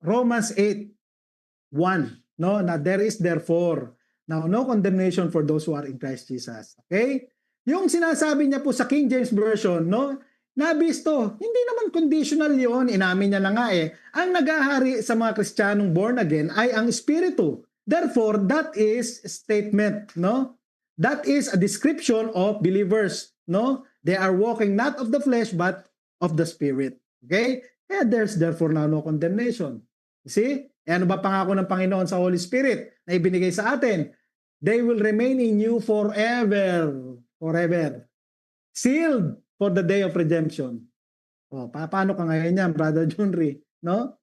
Romans 8:1, no? Na there is therefore now no condemnation for those who are in Christ Jesus. Okay? Yung sinasabi niya po sa King James Version, no? Nabisto, hindi naman conditional yon, inamin niya na nga eh. Ang naghahari sa mga Kristiyanong born again ay ang Espiritu. Therefore, that is a statement, no? That is a description of believers, no? They are walking not of the flesh but of the Spirit. Okay? Kaya there's therefore now no condemnation. You see? E ano ba pangako ng Panginoon sa Holy Spirit na ibinigay sa atin? They will remain in you forever. Forever. Sealed for the day of redemption. O, paano ka ngayon yan, Brother Junri? No?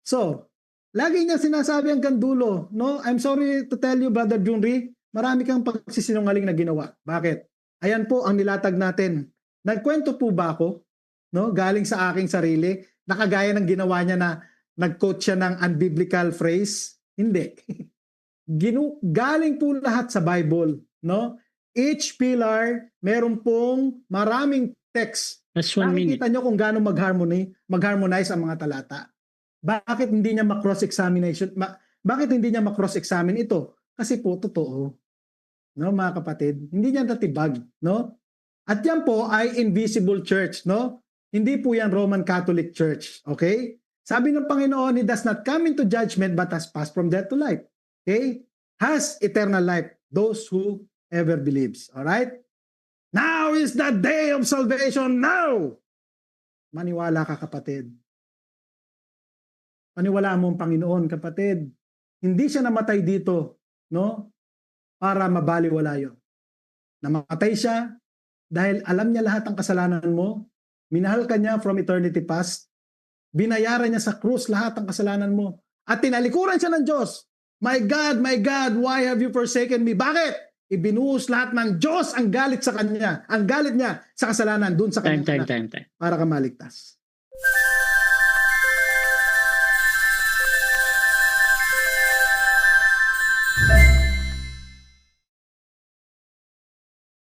So, Lagi niya sinasabi hanggang dulo, no? I'm sorry to tell you, Brother Junri, marami kang pagsisinungaling na ginawa. Bakit? Ayan po ang nilatag natin. Nagkwento po ba ako, no? Galing sa aking sarili, nakagaya ng ginawa niya na nag-quote siya ng unbiblical phrase? Hindi. Galing po lahat sa Bible, no? Each pillar, meron pong maraming text.
That's 1 minute.
Nakikita nyo kung gaano mag-harmonize ang mga talata. Bakit hindi niya ma-cross-examination? Bakit hindi niya ma-cross-examine ito? Kasi po totoo. No, mga kapatid, hindi niya natibag, no? At yan po ay invisible church, no? Hindi po yan Roman Catholic Church, okay? Sabi ng Panginoon, He does not come into judgment but has passed from death to life. Okay? Has eternal life, those who ever believes. All right? Now is the day of salvation. Now! Maniwala ka, kapatid. Paniwalaan mo ang Panginoon, kapatid. Hindi siya namatay dito, no? Para mabaliwala yun. Namatay siya dahil alam niya lahat ng kasalanan mo. Minahal ka niya from eternity past. Binayaran niya sa krus lahat ng kasalanan mo. At tinalikuran siya ng Diyos. My God, why have you forsaken me? Bakit? Ibinuhos lahat ng Diyos ang galit sa kanya. Ang galit niya sa kasalanan dun sa kanya.
Time.
Para ka maligtas.